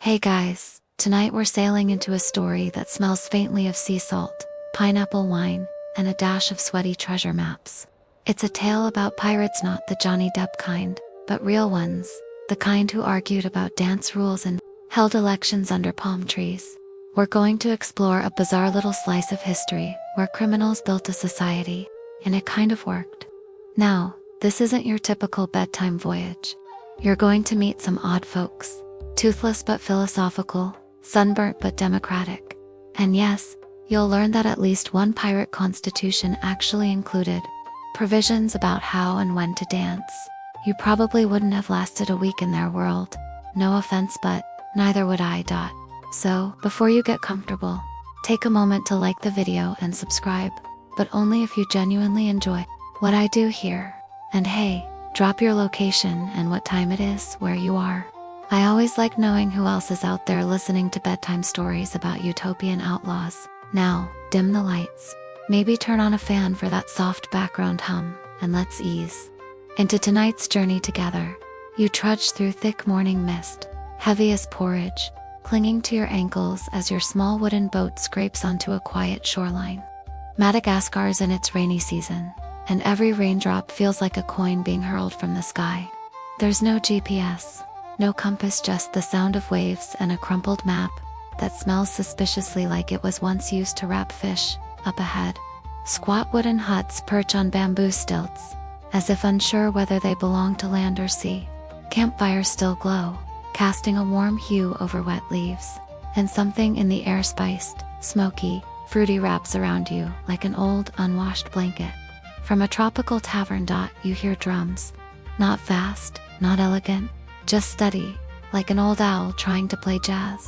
Hey guys, tonight we're sailing into a story that smells faintly of sea salt, pineapple wine, and a dash of sweaty treasure maps. It's a tale about pirates, not the Johnny Depp kind, but real ones, the kind who argued about dance rules and held elections under palm trees. We're going to explore a bizarre little slice of history where criminals built a society, and it kind of worked. Now, this isn't your typical bedtime voyage. You're going to meet some odd folks. Toothless but philosophical, sunburnt but democratic. And yes, you'll learn that at least one pirate constitution actually included provisions about how and when to dance. You probably wouldn't have lasted a week in their world. No offense, but neither would I. So, before you get comfortable, take a moment to like the video and subscribe, but only if you genuinely enjoy what I do here. And hey, drop your location and what time it is where you are. I always like knowing who else is out there listening to bedtime stories about utopian outlaws. Now, dim the lights. Maybe turn on a fan for that soft background hum, and let's ease into tonight's journey together. You trudge through thick morning mist, heavy as porridge, clinging to your ankles as your small wooden boat scrapes onto a quiet shoreline. Madagascar's in its rainy season, and every raindrop feels like a coin being hurled from the sky. There's no GPS. No compass, just the sound of waves and a crumpled map that smells suspiciously like it was once used to wrap fish. Up ahead, squat wooden huts perch on bamboo stilts, as if unsure whether they belong to land or sea. Campfires still glow, casting a warm hue over wet leaves, and something in the air spiced, smoky, fruity wraps around you like an old, unwashed blanket. From a tropical tavern, you hear drums. Not fast, not elegant, just steady, like an old owl trying to play jazz.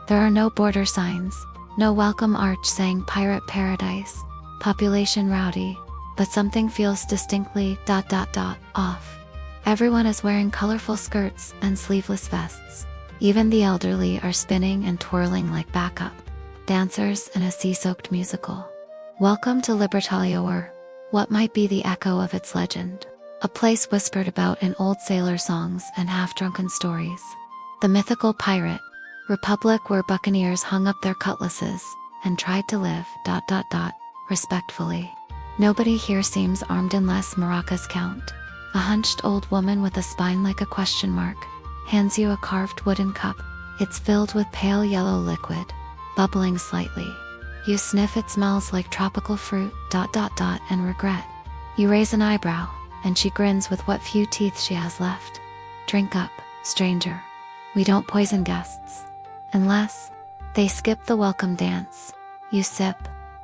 There are no border signs, no welcome arch saying pirate paradise, population rowdy, but something feels distinctly off. Everyone is wearing colorful skirts and sleeveless vests. Even the elderly are spinning and twirling like backup dancers in a sea-soaked musical. Welcome to Libertalia, or what might be the echo of its legend. A place whispered about in old sailor songs and half-drunken stories. The mythical pirate republic where buccaneers hung up their cutlasses and tried to live respectfully. Nobody here seems armed unless maracas count. A hunched old woman with a spine like a question mark hands you a carved wooden cup. It's filled with pale yellow liquid, bubbling slightly. You sniff, it smells like tropical fruit and regret. You raise an eyebrow, and she grins with what few teeth she has left. Drink up, stranger. We don't poison guests. Unless they skip the welcome dance. You sip.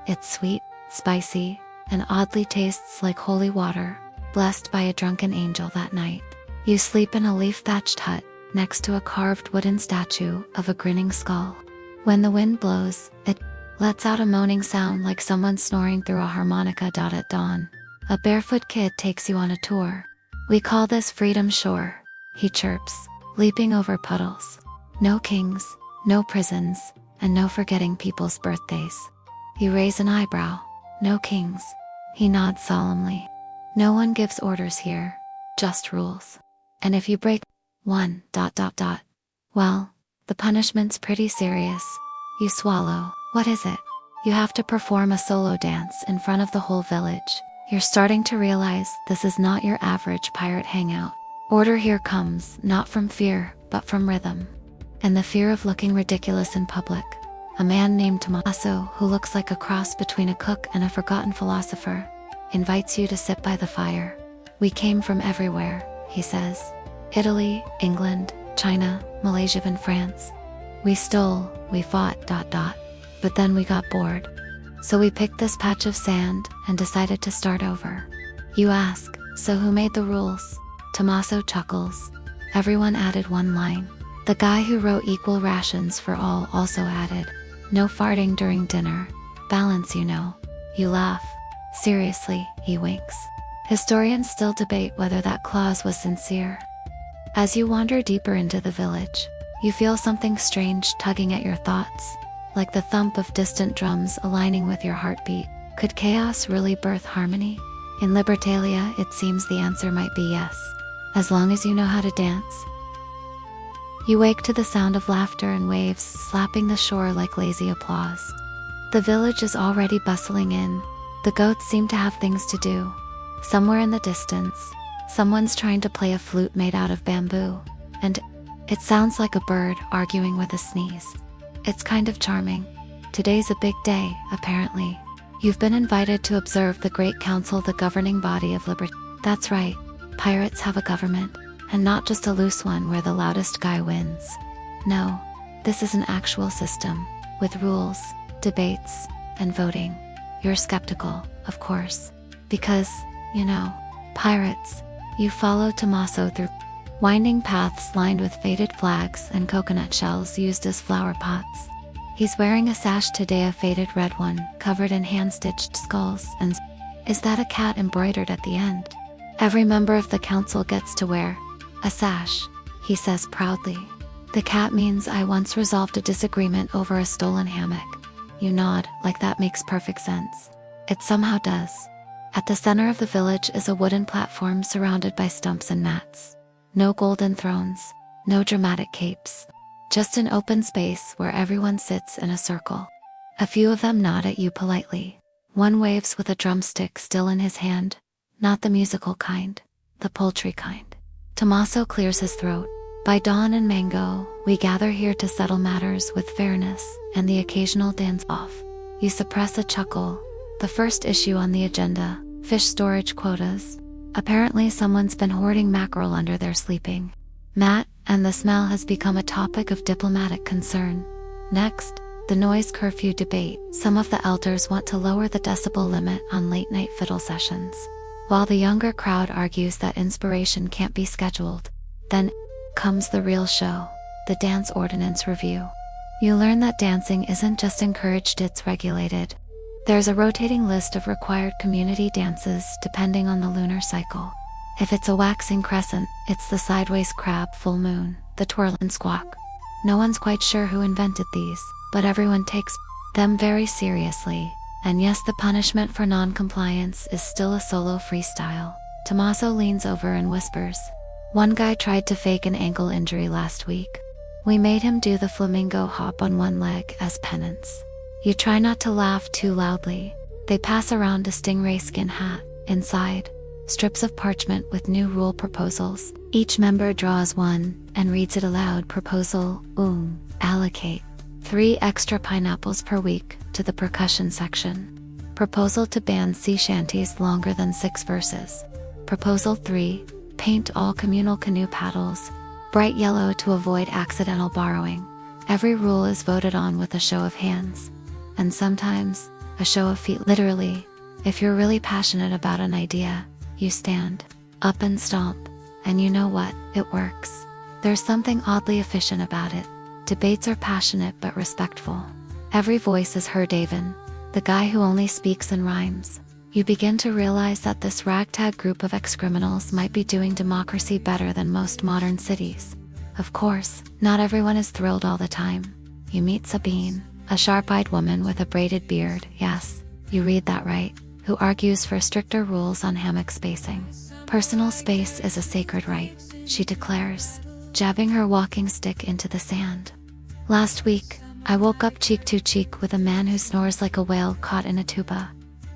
It's sweet, spicy, and oddly tastes like holy water, blessed by a drunken angel that night. You sleep in a leaf-thatched hut, next to a carved wooden statue of a grinning skull. When the wind blows, it lets out a moaning sound like someone snoring through a harmonica. At dawn, a barefoot kid takes you on a tour. We call this Freedom Shore, he chirps, leaping over puddles. No kings, no prisons, and no forgetting people's birthdays. You raise an eyebrow. No kings. He nods solemnly. No one gives orders here, just rules. And if you break one, well, the punishment's pretty serious. You swallow. What is it? You have to perform a solo dance in front of the whole village. You're starting to realize this is not your average pirate hangout. Order here comes, not from fear, but from rhythm. And the fear of looking ridiculous in public. A man named Tommaso, who looks like a cross between a cook and a forgotten philosopher, invites you to sit by the fire. We came from everywhere, he says. Italy, England, China, Malaysia, and France. We stole, we fought, but then we got bored. So we picked this patch of sand and decided to start over. You ask, so who made the rules? Tommaso chuckles. Everyone added one line. The guy who wrote equal rations for all also added, no farting during dinner. Balance, you know. You laugh. Seriously, he winks. Historians still debate whether that clause was sincere. As you wander deeper into the village, you feel something strange tugging at your thoughts, like the thump of distant drums aligning with your heartbeat. Could chaos really birth harmony? In Libertalia, it seems the answer might be yes, as long as you know how to dance. You wake to the sound of laughter and waves slapping the shore like lazy applause. The village is already bustling in. The goats seem to have things to do. Somewhere in the distance, someone's trying to play a flute made out of bamboo, and it sounds like a bird arguing with a sneeze. It's kind of charming. Today's a big day, apparently. You've been invited to observe the Great Council, the governing body of Libertalia. That's right, pirates have a government, and not just a loose one where the loudest guy wins. No, this is an actual system, with rules, debates, and voting. You're skeptical, of course, because, pirates. You follow Tommaso through winding paths lined with faded flags and coconut shells used as flower pots. He's wearing a sash today, a faded red one, covered in hand-stitched skulls, and is that a cat embroidered at the end? Every member of the council gets to wear a sash, he says proudly. The cat means I once resolved a disagreement over a stolen hammock. You nod, like that makes perfect sense. It somehow does. At the center of the village is a wooden platform surrounded by stumps and mats. No golden thrones, no dramatic capes. Just an open space where everyone sits in a circle. A few of them nod at you politely. One waves with a drumstick still in his hand, not the musical kind, the poultry kind. Tommaso clears his throat. By dawn and mango, we gather here to settle matters with fairness and the occasional dance-off. You suppress a chuckle. The first issue on the agenda, fish storage quotas. Apparently someone's been hoarding mackerel under their sleeping mat, and the smell has become a topic of diplomatic concern. Next, the noise curfew debate. Some of the elders want to lower the decibel limit on late-night fiddle sessions, while the younger crowd argues that inspiration can't be scheduled. Then comes the real show, the dance ordinance review. You learn that dancing isn't just encouraged, it's regulated. There's a rotating list of required community dances depending on the lunar cycle. If it's a waxing crescent, it's the sideways crab full moon, the twirl and squawk. No one's quite sure who invented these, but everyone takes them very seriously. And yes, the punishment for non-compliance is still a solo freestyle. Tommaso leans over and whispers. One guy tried to fake an ankle injury last week. We made him do the flamingo hop on one leg as penance. You try not to laugh too loudly. They pass around a stingray skin hat. Inside, strips of parchment with new rule proposals. Each member draws one and reads it aloud. Proposal, allocate 3 extra pineapples per week to the percussion section. Proposal to ban sea shanties longer than 6 verses. Proposal 3, paint all communal canoe paddles bright yellow to avoid accidental borrowing. Every rule is voted on with a show of hands, and sometimes a show of feet. Literally, if you're really passionate about an idea, you stand up and stomp, and you know what, it works. There's something oddly efficient about it. Debates are passionate but respectful. Every voice is heard. Even the guy who only speaks in rhymes. You begin to realize that this ragtag group of ex-criminals might be doing democracy better than most modern cities. Of course, not everyone is thrilled all the time. You meet Sabine, a sharp-eyed woman with a braided beard, yes, you read that right, who argues for stricter rules on hammock spacing. Personal space is a sacred right, she declares, jabbing her walking stick into the sand. Last week, I woke up cheek to cheek with a man who snores like a whale caught in a tuba.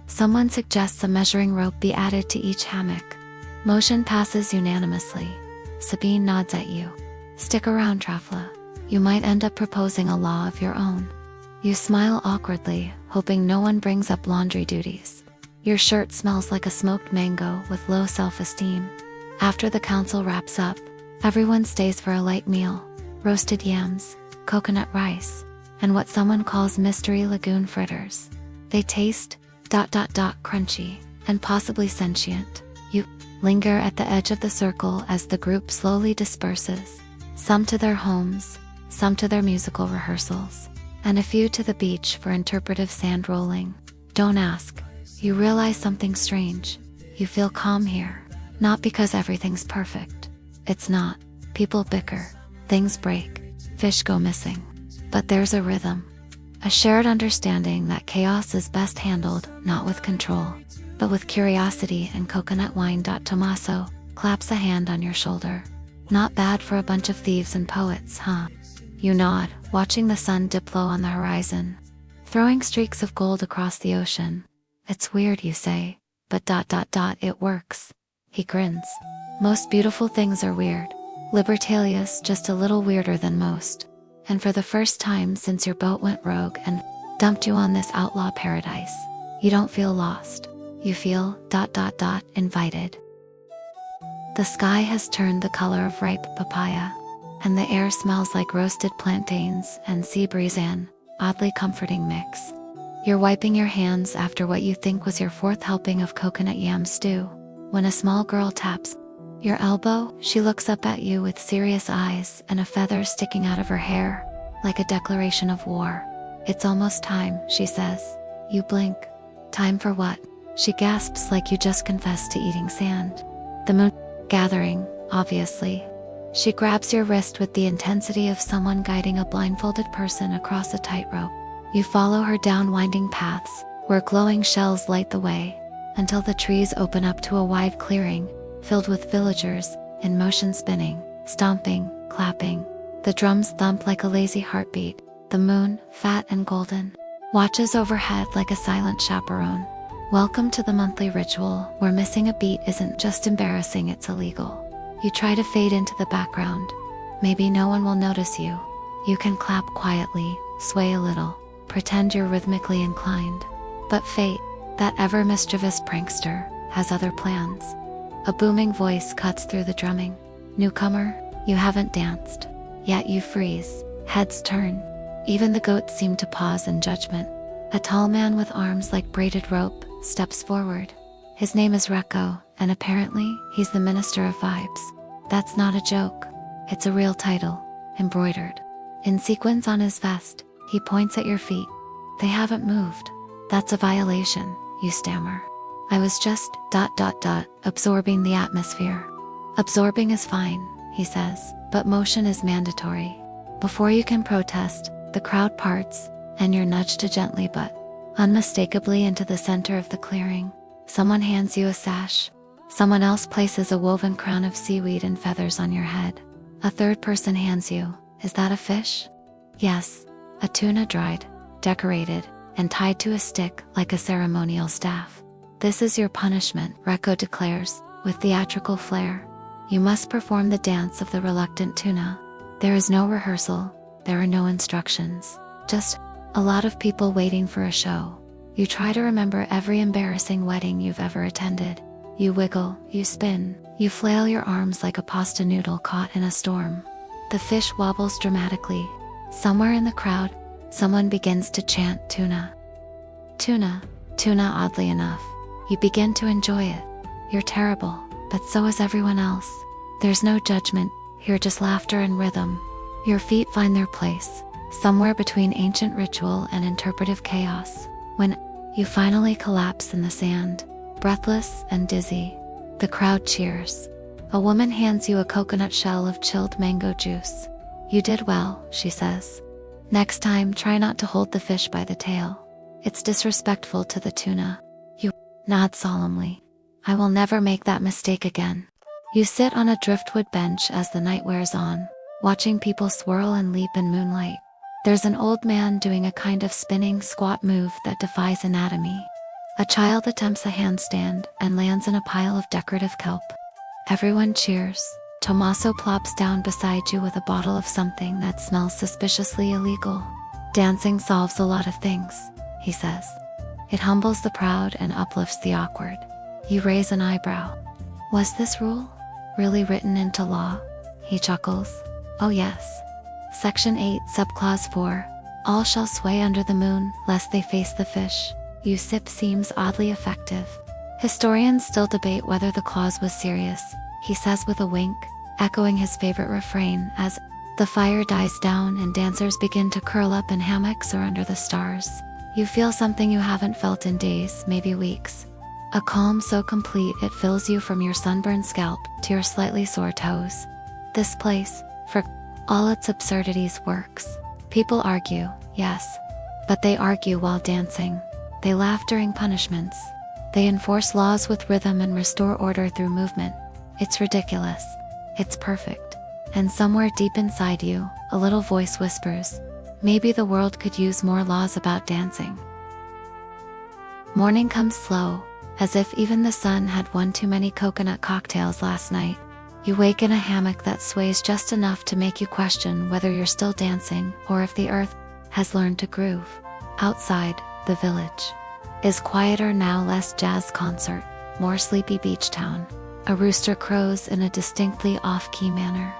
Someone suggests a measuring rope be added to each hammock. Motion passes unanimously. Sabine nods at you. Stick around, Trafla. You might end up proposing a law of your own. You smile awkwardly, hoping no one brings up laundry duties. Your shirt smells like a smoked mango with low self-esteem. After the council wraps up, everyone stays for a light meal. Roasted yams, coconut rice, and what someone calls mystery lagoon fritters. They taste crunchy, and possibly sentient. You linger at the edge of the circle as the group slowly disperses, some to their homes, some to their musical rehearsals, and a few to the beach for interpretive sand rolling. Don't ask. You realize something strange. You feel calm here, not because everything's perfect. It's not. People bicker, things break, fish go missing. But there's a rhythm. A shared understanding that chaos is best handled, not with control, but with curiosity and coconut wine. Tommaso claps a hand on your shoulder. Not bad for a bunch of thieves and poets, huh? You nod, watching the sun dip low on the horizon, throwing streaks of gold across the ocean. It's weird, you say, but it works. He grins. Most beautiful things are weird. Libertalia's just a little weirder than most. And for the first time since your boat went rogue and dumped you on this outlaw paradise, you don't feel lost. You feel invited. The sky has turned the color of ripe papaya, and the air smells like roasted plantains and sea breeze, an oddly comforting mix. You're wiping your hands after what you think was your fourth helping of coconut yam stew, when a small girl taps your elbow. She looks up at you with serious eyes and a feather sticking out of her hair, like a declaration of war. It's almost time, she says. You blink. Time for what? She gasps like you just confessed to eating sand. The moon gathering, obviously. She grabs your wrist with the intensity of someone guiding a blindfolded person across a tightrope. You follow her down winding paths, where glowing shells light the way, until the trees open up to a wide clearing, filled with villagers, in motion, spinning, stomping, clapping. The drums thump like a lazy heartbeat. The moon, fat and golden, watches overhead like a silent chaperone. Welcome to the monthly ritual, where missing a beat isn't just embarrassing, it's illegal. You try to fade into the background. Maybe no one will notice you. You can clap quietly, sway a little, pretend you're rhythmically inclined. But fate, that ever mischievous prankster, has other plans. A booming voice cuts through the drumming. Newcomer, you haven't danced. Yet you freeze, heads turn. Even the goats seem to pause in judgment. A tall man with arms like braided rope steps forward. His name is Recco, and apparently, he's the Minister of Vibes. That's not a joke. It's a real title, embroidered in sequins on his vest. He points at your feet. They haven't moved. That's a violation, you stammer. I was just absorbing the atmosphere. Absorbing is fine, he says, but motion is mandatory. Before you can protest, the crowd parts, and you're nudged gently but unmistakably into the center of the clearing. Someone hands you a sash. Someone else places a woven crown of seaweed and feathers on your head. A third person hands you, is that a fish? Yes, a tuna, dried, decorated, and tied to a stick like a ceremonial staff. This is your punishment, Recco declares, with theatrical flair. You must perform the dance of the reluctant tuna. There is no rehearsal, there are no instructions, just a lot of people waiting for a show. You try to remember every embarrassing wedding you've ever attended. You wiggle, you spin, you flail your arms like a pasta noodle caught in a storm. The fish wobbles dramatically. Somewhere in the crowd, someone begins to chant tuna. Tuna, tuna, oddly enough. You begin to enjoy it. You're terrible, but so is everyone else. There's no judgment, here just laughter and rhythm. Your feet find their place, somewhere between ancient ritual and interpretive chaos. When you finally collapse in the sand, breathless and dizzy, the crowd cheers. A woman hands you a coconut shell of chilled mango juice. You did well, she says. Next time, try not to hold the fish by the tail. It's disrespectful to the tuna. You nod solemnly. I will never make that mistake again. You sit on a driftwood bench as the night wears on, watching people swirl and leap in moonlight. There's an old man doing a kind of spinning squat move that defies anatomy. A child attempts a handstand and lands in a pile of decorative kelp. Everyone cheers. Tommaso plops down beside you with a bottle of something that smells suspiciously illegal. Dancing solves a lot of things, he says. It humbles the proud and uplifts the awkward. You raise an eyebrow. Was this rule really written into law? He chuckles. Oh yes. Section 8, Subclause 4. All shall sway under the moon, lest they face the fish. You sip seems oddly effective. Historians still debate whether the clause was serious, he says with a wink, echoing his favorite refrain as the fire dies down and dancers begin to curl up in hammocks or under the stars. You feel something you haven't felt in days, maybe weeks. A calm so complete it fills you from your sunburned scalp to your slightly sore toes. This place, for all its absurdities, works. People argue, yes, but they argue while dancing. They laugh during punishments. They enforce laws with rhythm and restore order through movement. It's ridiculous. It's perfect. And somewhere deep inside you, a little voice whispers, maybe the world could use more laws about dancing. Morning comes slow, as if even the sun had one too many coconut cocktails last night. You wake in a hammock that sways just enough to make you question whether you're still dancing or if the earth has learned to groove. Outside, the village is quieter now, less jazz concert, more sleepy beach town. A rooster crows in a distinctly off-key manner.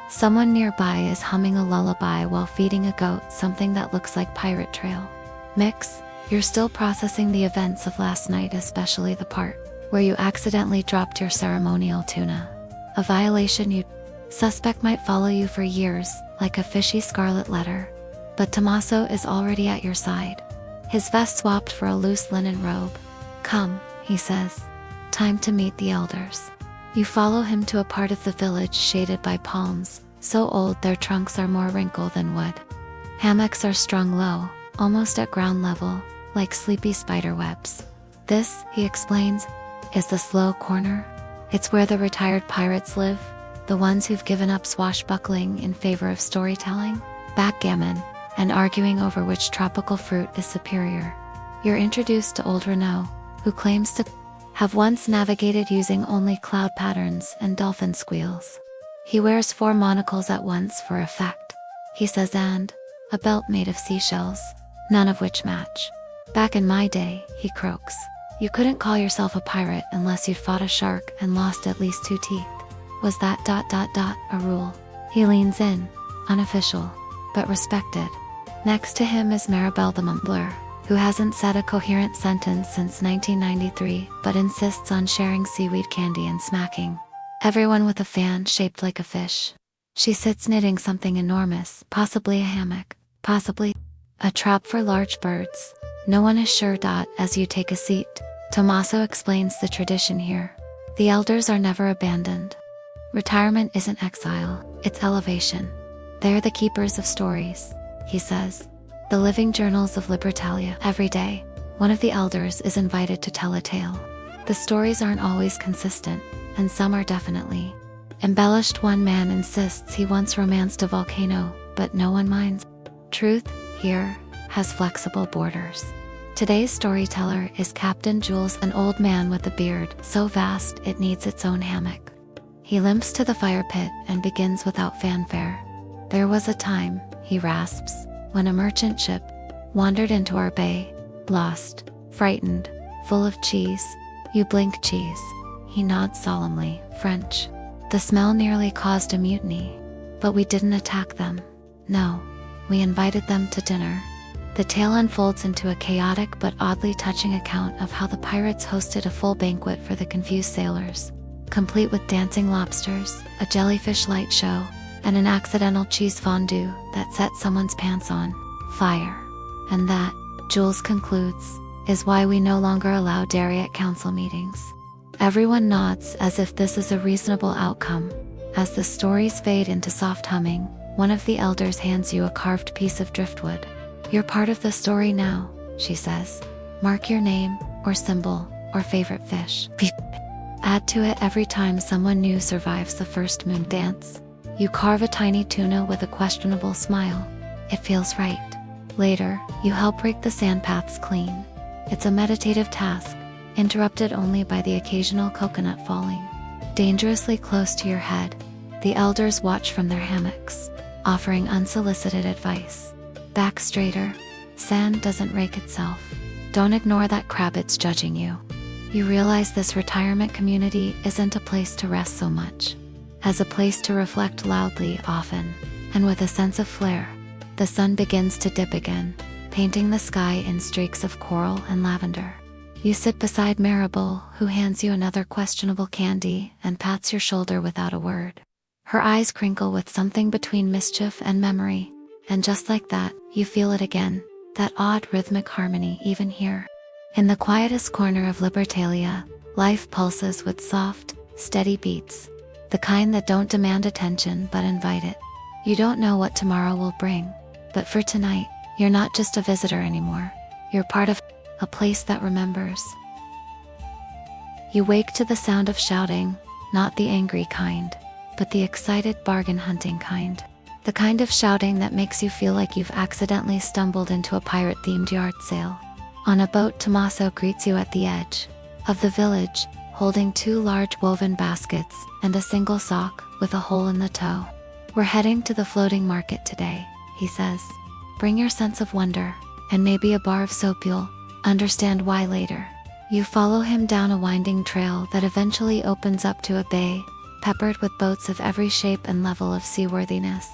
Someone nearby is humming a lullaby while feeding a goat something that looks like pirate trail mix. You're still processing the events of last night, especially the part where you accidentally dropped your ceremonial tuna. A violation you suspect might follow you for years, like a fishy scarlet letter. But Tommaso is already at your side, his vest swapped for a loose linen robe. Come, he says. Time to meet the elders. You follow him to a part of the village shaded by palms, so old their trunks are more wrinkled than wood. Hammocks are strung low, almost at ground level, like sleepy spider webs. This, he explains, is the slow corner. It's where the retired pirates live, the ones who've given up swashbuckling in favor of storytelling, backgammon, and arguing over which tropical fruit is superior. You're introduced to old Renaud, who claims to have once navigated using only cloud patterns and dolphin squeals. He wears 4 monocles at once for effect, he says, and a belt made of seashells, none of which match. Back in my day, he croaks, you couldn't call yourself a pirate unless you'd fought a shark and lost at least 2 teeth. Was that ... a rule? He leans in, unofficial, but respected. Next to him is Maribel the Mumbler, who hasn't said a coherent sentence since 1993, but insists on sharing seaweed candy and smacking everyone with a fan shaped like a fish. She sits knitting something enormous, possibly a hammock, possibly a trap for large birds. No one is sure. As you take a seat, Tommaso explains the tradition here. The elders are never abandoned. Retirement isn't exile, it's elevation. They're the keepers of stories, he says. The living journals of Libertalia. Every day, one of the elders is invited to tell a tale. The stories aren't always consistent, and some are definitely embellished. One man insists he once romanced a volcano, but no one minds. Truth, here, has flexible borders. Today's storyteller is Captain Jules, an old man with a beard so vast it needs its own hammock. He limps to the fire pit and begins without fanfare. There was a time, he rasps, when a merchant ship wandered into our bay, lost, frightened, full of cheese. You blink cheese. He nods solemnly, French. The smell nearly caused a mutiny. But we didn't attack them. No, we invited them to dinner. The tale unfolds into a chaotic but oddly touching account of how the pirates hosted a full banquet for the confused sailors, complete with dancing lobsters, a jellyfish light show, and an accidental cheese fondue that set someone's pants on fire. And that, Jules concludes, is why we no longer allow dairy at council meetings. Everyone nods as if this is a reasonable outcome. As the stories fade into soft humming, one of the elders hands you a carved piece of driftwood. You're part of the story now, she says. Mark your name, or symbol, or favorite fish. Add to it every time someone new survives the first moon dance. You carve a tiny tuna with a questionable smile. It feels right. Later, you help rake the sandpaths clean. It's a meditative task, interrupted only by the occasional coconut falling dangerously close to your head. The elders watch from their hammocks, offering unsolicited advice. Back straighter. Sand doesn't rake itself. Don't ignore that crab, it's judging you. You realize this retirement community isn't a place to rest so much as a place to reflect loudly, often, and with a sense of flair. The sun begins to dip again, painting the sky in streaks of coral and lavender. You sit beside Maribel, who hands you another questionable candy and pats your shoulder without a word. Her eyes crinkle with something between mischief and memory, and just like that, you feel it again, that odd rhythmic harmony even here. In the quietest corner of Libertalia, life pulses with soft, steady beats, the kind that don't demand attention but invite it. You don't know what tomorrow will bring, but for tonight, you're not just a visitor anymore. You're part of a place that remembers. You wake to the sound of shouting, not the angry kind, but the excited bargain hunting kind. The kind of shouting that makes you feel like you've accidentally stumbled into a pirate-themed yard sale. On a boat, Tommaso greets you at the edge of the village, holding 2 large woven baskets and a single sock with a hole in the toe. "We're heading to the floating market today," he says. "Bring your sense of wonder, and maybe a bar of soap. You'll understand why later." You follow him down a winding trail that eventually opens up to a bay, peppered with boats of every shape and level of seaworthiness.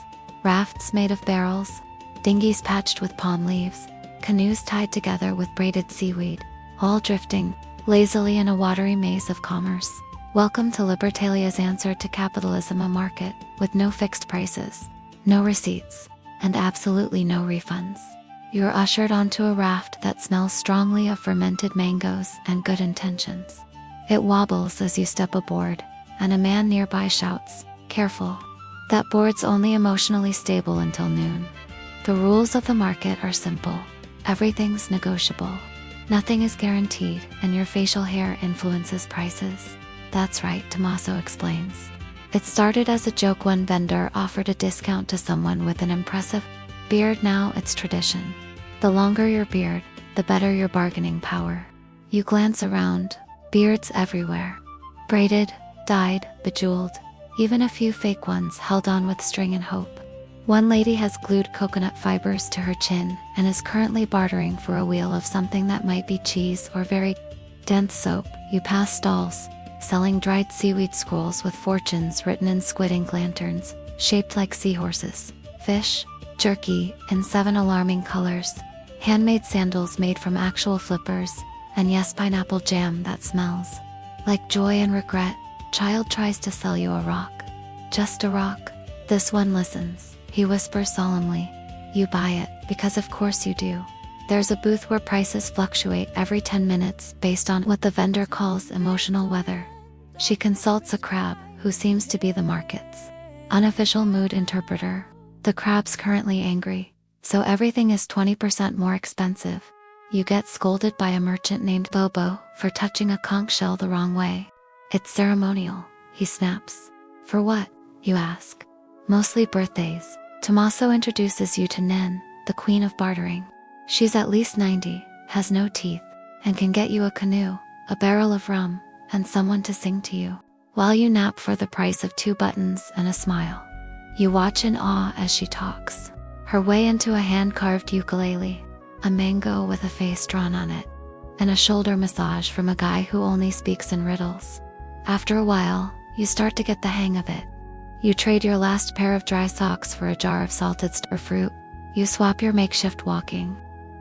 Rafts made of barrels, dinghies patched with palm leaves, canoes tied together with braided seaweed, all drifting lazily in a watery maze of commerce. Welcome to Libertalia's answer to capitalism, a market with no fixed prices, no receipts, and absolutely no refunds. You're ushered onto a raft that smells strongly of fermented mangoes and good intentions. It wobbles as you step aboard, and a man nearby shouts, "Careful. That board's only emotionally stable until noon." The rules of the market are simple. Everything's negotiable. Nothing is guaranteed, and your facial hair influences prices. "That's right," Tommaso explains. "It started as a joke. One vendor offered a discount to someone with an impressive beard. Now it's tradition. The longer your beard, the better your bargaining power." You glance around, beards everywhere. Braided, dyed, bejeweled, even a few fake ones held on with string and hope. One lady has glued coconut fibers to her chin and is currently bartering for a wheel of something that might be cheese or very dense soap. You pass stalls, selling dried seaweed scrolls with fortunes written in squid ink lanterns, shaped like seahorses, fish, jerky in 7 alarming colors, handmade sandals made from actual flippers, and yes, pineapple jam that smells like joy and regret. Child tries to sell you a rock. "Just a rock." This one listens. He whispers solemnly. You buy it, because of course you do. There's a booth where prices fluctuate every 10 minutes based on what the vendor calls emotional weather. She consults a crab, who seems to be the market's unofficial mood interpreter. The crab's currently angry, so everything is 20% more expensive. You get scolded by a merchant named Bobo for touching a conch shell the wrong way. "It's ceremonial," he snaps. "For what?" you ask. "Mostly birthdays." Tommaso introduces you to Nen, the queen of bartering. She's at least 90, has no teeth, and can get you a canoe, a barrel of rum, and someone to sing to you, while you nap for the price of 2 buttons and a smile. You watch in awe as she talks her way into a hand-carved ukulele, a mango with a face drawn on it, and a shoulder massage from a guy who only speaks in riddles. After a while, you start to get the hang of it. You trade your last pair of dry socks for a jar of salted star fruit. You swap your makeshift walking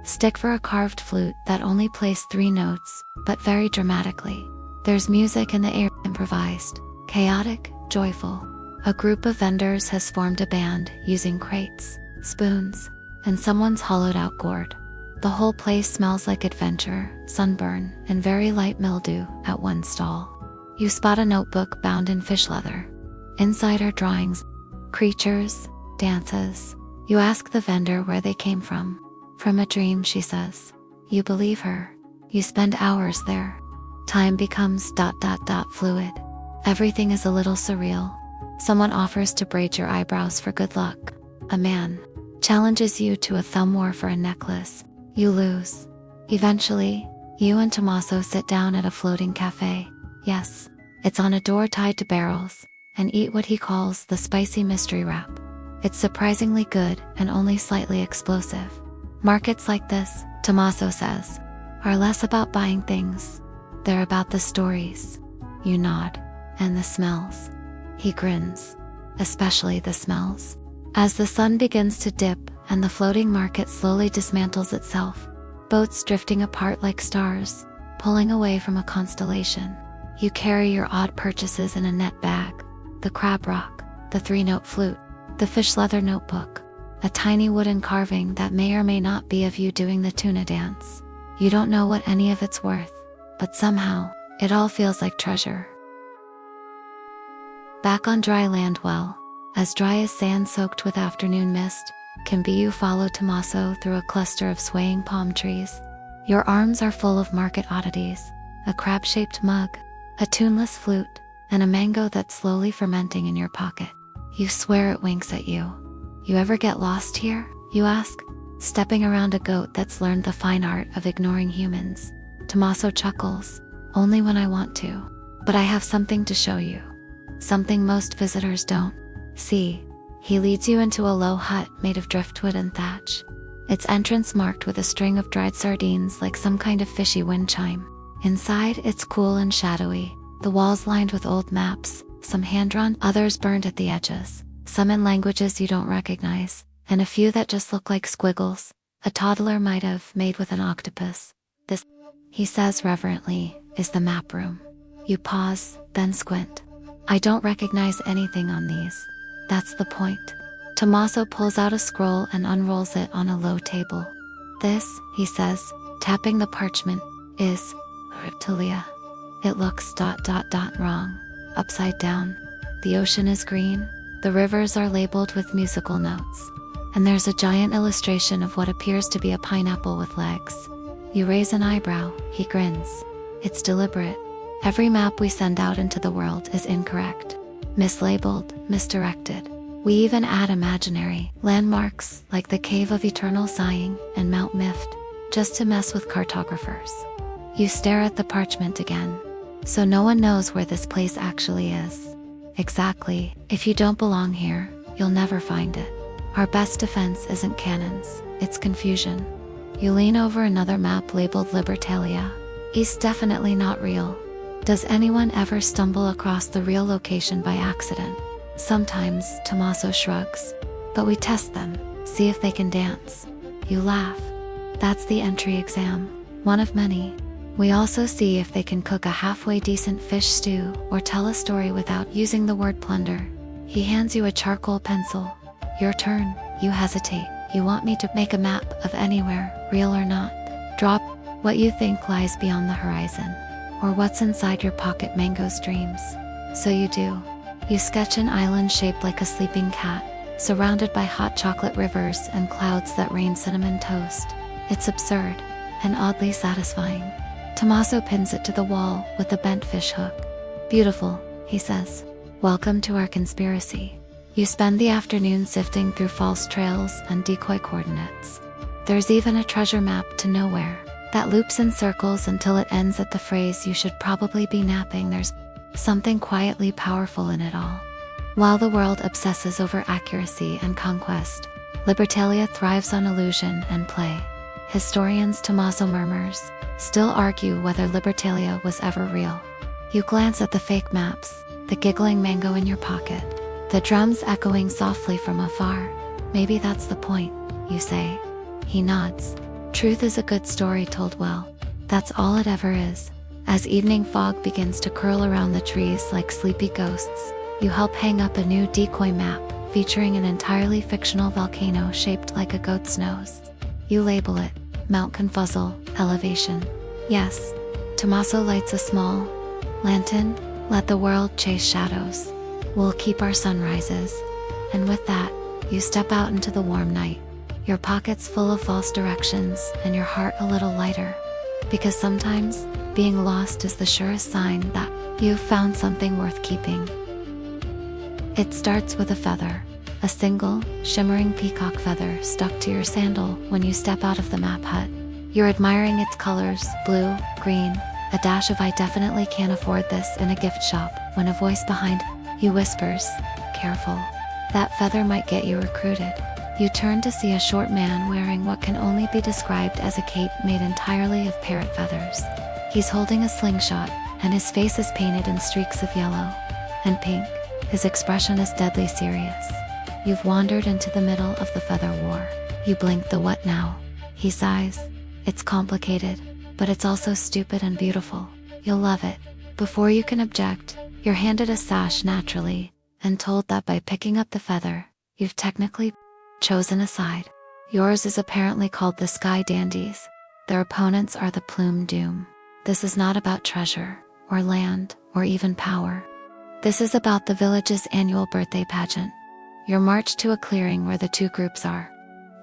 stick for a carved flute that only plays 3 notes, but very dramatically. There's music in the air, improvised, chaotic, joyful. A group of vendors has formed a band using crates, spoons, and someone's hollowed out gourd. The whole place smells like adventure, sunburn, and very light mildew at one stall. You spot a notebook bound in fish leather. Inside are drawings, creatures, dances. You ask the vendor where they came from. "From a dream," she says. You believe her. You spend hours there. Time becomes ... fluid. Everything is a little surreal. Someone offers to braid your eyebrows for good luck. A man challenges you to a thumb war for a necklace. You lose. Eventually, you and Tommaso sit down at a floating cafe. Yes, it's on a door tied to barrels, and eat what he calls the spicy mystery wrap. It's surprisingly good and only slightly explosive. Markets like this, Tommaso says, are less about buying things. They're about the stories. You nod. And the smells. He grins. Especially the smells. As the sun begins to dip and the floating market slowly dismantles itself, boats drifting apart like stars, pulling away from a constellation. You carry your odd purchases in a net bag. The crab rock, the 3-note flute, the fish leather notebook, a tiny wooden carving that may or may not be of you doing the tuna dance. You don't know what any of it's worth, but somehow, it all feels like treasure. Back on dry land, well, as dry as sand soaked with afternoon mist, can be. You follow Tommaso through a cluster of swaying palm trees. Your arms are full of market oddities, a crab-shaped mug, a tuneless flute, and a mango that's slowly fermenting in your pocket. You swear it winks at you. You ever get lost here? You ask, stepping around a goat that's learned the fine art of ignoring humans. Tommaso chuckles, only when I want to. But I have something to show you. Something most visitors don't see. He leads you into a low hut made of driftwood and thatch. Its entrance marked with a string of dried sardines like some kind of fishy wind chime. Inside, it's cool and shadowy, the walls lined with old maps, some hand-drawn, others burned at the edges, some in languages you don't recognize, and a few that just look like squiggles a toddler might have made with an octopus. This, he says reverently, is the map room. You pause, then squint. I don't recognize anything on these. That's the point. Tommaso pulls out a scroll and unrolls it on a low table. This, he says, tapping the parchment, is Libertalia. It looks wrong. Upside down. The ocean is green. The rivers are labeled with musical notes. And there's a giant illustration of what appears to be a pineapple with legs. You raise an eyebrow, he grins. It's deliberate. Every map we send out into the world is incorrect. Mislabeled, misdirected. We even add imaginary landmarks like the Cave of Eternal Sighing and Mount Mift, just to mess with cartographers. You stare at the parchment again. So no one knows where this place actually is. Exactly. If you don't belong here, you'll never find it. Our best defense isn't cannons, it's confusion. You lean over another map labeled Libertalia. East definitely not real. Does anyone ever stumble across the real location by accident? Sometimes, Tommaso shrugs. But we test them, see if they can dance. You laugh. That's the entry exam, one of many. We also see if they can cook a halfway decent fish stew or tell a story without using the word plunder. He hands you a charcoal pencil. Your turn. You hesitate. You want me to make a map of anywhere, real or not. Drop what you think lies beyond the horizon, or what's inside your pocket mango's dreams. So you do. You sketch an island shaped like a sleeping cat, surrounded by hot chocolate rivers and clouds that rain cinnamon toast. It's absurd, and oddly satisfying. Tommaso pins it to the wall with a bent fish hook. Beautiful, he says. Welcome to our conspiracy. You spend the afternoon sifting through false trails and decoy coordinates. There's even a treasure map to nowhere that loops in circles until it ends at the phrase "you should probably be napping." There's something quietly powerful in it all. While the world obsesses over accuracy and conquest, Libertalia thrives on illusion and play. Historians, Tommaso murmurs, still argue whether Libertalia was ever real. You glance at the fake maps, the giggling mango in your pocket, the drums echoing softly from afar. Maybe that's the point, you say. He nods. Truth is a good story told well. That's all it ever is. As evening fog begins to curl around the trees like sleepy ghosts, you help hang up a new decoy map featuring an entirely fictional volcano shaped like a goat's nose. You label it Mount Confuzzle, elevation. Yes. Tommaso lights a small lantern. Let the world chase shadows. We'll keep our sunrises. And with that, you step out into the warm night, your pockets full of false directions and your heart a little lighter. Because sometimes, being lost is the surest sign that you've found something worth keeping. It starts with a feather, a single, shimmering peacock feather stuck to your sandal when you step out of the map hut. You're admiring its colors, blue, green, a dash of "I definitely can't afford this" in a gift shop, when a voice behind you whispers, "Careful. That feather might get you recruited." You turn to see a short man wearing what can only be described as a cape made entirely of parrot feathers. He's holding a slingshot, and his face is painted in streaks of yellow and pink. His expression is deadly serious. You've wandered into the middle of the feather war. You blink the "what now?" He sighs. It's complicated, but it's also stupid and beautiful. You'll love it. Before you can object, you're handed a sash naturally, and told that by picking up the feather, you've technically chosen a side. Yours is apparently called the Sky Dandies. Their opponents are the Plume Doom. This is not about treasure, or land, or even power. This is about the village's annual birthday pageant. You're marched to a clearing where the two groups are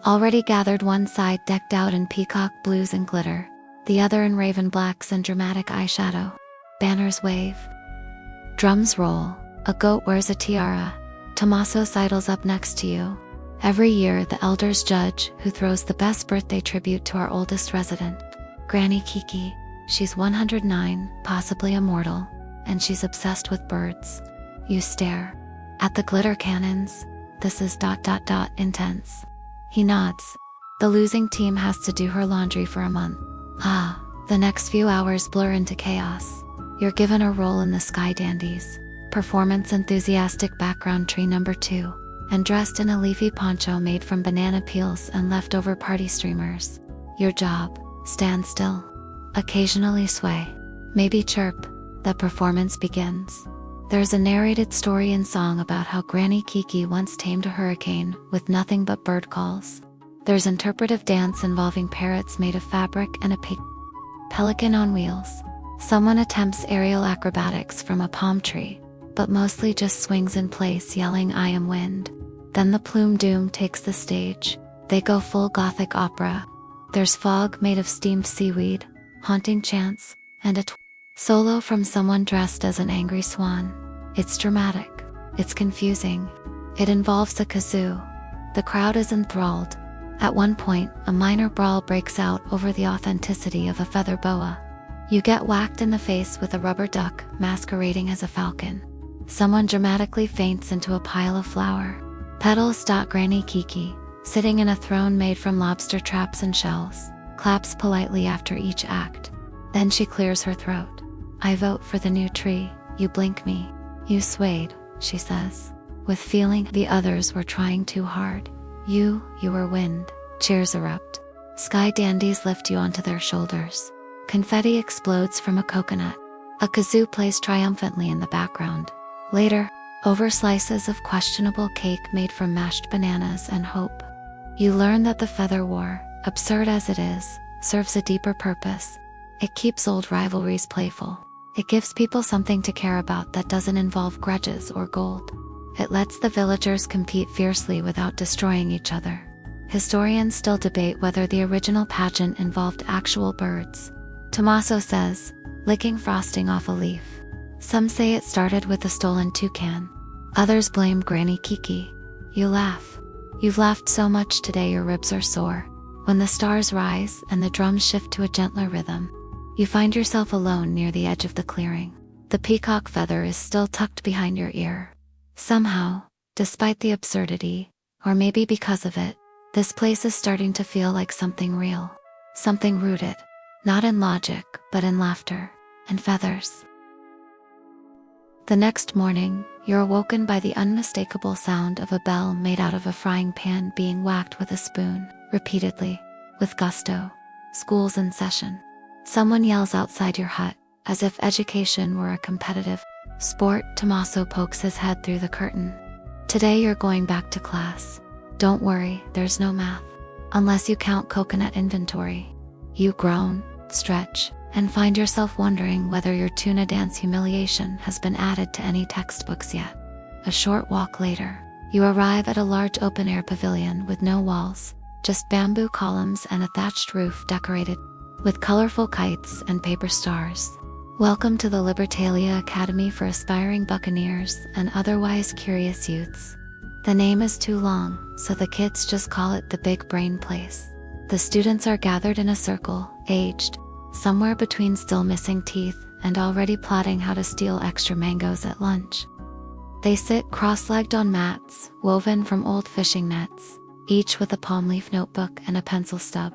already gathered, one side decked out in peacock blues and glitter, the other in raven blacks and dramatic eyeshadow. Banners wave. Drums roll. A goat wears a tiara. Tommaso sidles up next to you. Every year, the elders judge who throws the best birthday tribute to our oldest resident, Granny Kiki. She's 109, possibly immortal, and she's obsessed with birds. You stare. At the glitter cannons. This is ... intense. He nods. The losing team has to do her laundry for a month. The next few hours blur into chaos. You're given a role in the Sky Dandies, performance enthusiastic background tree number 2, and dressed in a leafy poncho made from banana peels and leftover party streamers. Your job: stand still. Occasionally sway. Maybe chirp. The performance begins. There's a narrated story and song about how Granny Kiki once tamed a hurricane with nothing but bird calls. There's interpretive dance involving parrots made of fabric and a pelican on wheels. Someone attempts aerial acrobatics from a palm tree, but mostly just swings in place yelling, "I am wind." Then the Plume Doom takes the stage. They go full gothic opera. There's fog made of steamed seaweed, haunting chants, and a solo from someone dressed as an angry swan. It's dramatic. It's confusing. It involves a kazoo. The crowd is enthralled. At one point, a minor brawl breaks out over the authenticity of a feather boa. You get whacked in the face with a rubber duck masquerading as a falcon. Someone dramatically faints into a pile of flour. Petals. Granny Kiki, sitting in a throne made from lobster traps and shells, claps politely after each act. Then she clears her throat. "I vote for the new tree." You blink me. "You swayed," she says, with feeling. "The others were trying too hard. You were wind." Cheers erupt. Sky Dandies lift you onto their shoulders. Confetti explodes from a coconut. A kazoo plays triumphantly in the background. Later, over slices of questionable cake made from mashed bananas and hope. You learn that the feather war, absurd as it is, serves a deeper purpose. It keeps old rivalries playful. It gives people something to care about that doesn't involve grudges or gold. It lets the villagers compete fiercely without destroying each other. Historians still debate whether the original pageant involved actual birds. Tommaso says, licking frosting off a leaf. Some say it started with a stolen toucan. Others blame Granny Kiki. You laugh. You've laughed so much today your ribs are sore. When the stars rise and the drums shift to a gentler rhythm, you find yourself alone near the edge of the clearing. The peacock feather is still tucked behind your ear. Somehow, despite the absurdity, or maybe because of it, this place is starting to feel like something real. Something rooted, not in logic, but in laughter and feathers. The next morning, you're awoken by the unmistakable sound of a bell made out of a frying pan being whacked with a spoon, repeatedly, with gusto. School's in session. Someone yells outside your hut, as if education were a competitive sport. Tommaso pokes his head through the curtain. Today you're going back to class. Don't worry, there's no math. Unless you count coconut inventory. You groan, stretch, and find yourself wondering whether your tuna dance humiliation has been added to any textbooks yet. A short walk later, you arrive at a large open-air pavilion with no walls, just bamboo columns and a thatched roof decorated with colorful kites and paper stars. Welcome to the Libertalia Academy for aspiring buccaneers and otherwise curious youths. The name is too long, so the kids just call it the Big Brain Place. The students are gathered in a circle, aged, somewhere between still missing teeth and already plotting how to steal extra mangoes at lunch. They sit cross-legged on mats, woven from old fishing nets, each with a palm leaf notebook and a pencil stub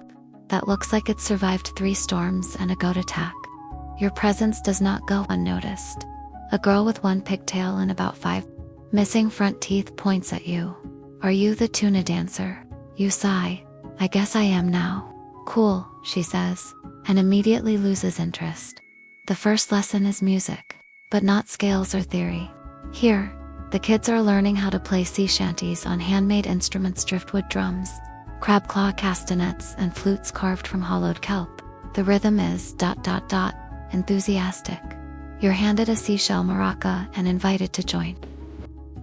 that looks like it survived 3 storms and a goat attack. Your presence does not go unnoticed. A girl with 1 pigtail and about 5 missing front teeth points at you. Are you the tuna dancer? You sigh. I guess I am now. Cool, she says, and immediately loses interest. The first lesson is music, but not scales or theory. Here, the kids are learning how to play sea shanties on handmade instruments, driftwood drums, crab claw castanets, and flutes carved from hollowed kelp. The rhythm is ... enthusiastic. You're handed a seashell maraca and invited to join.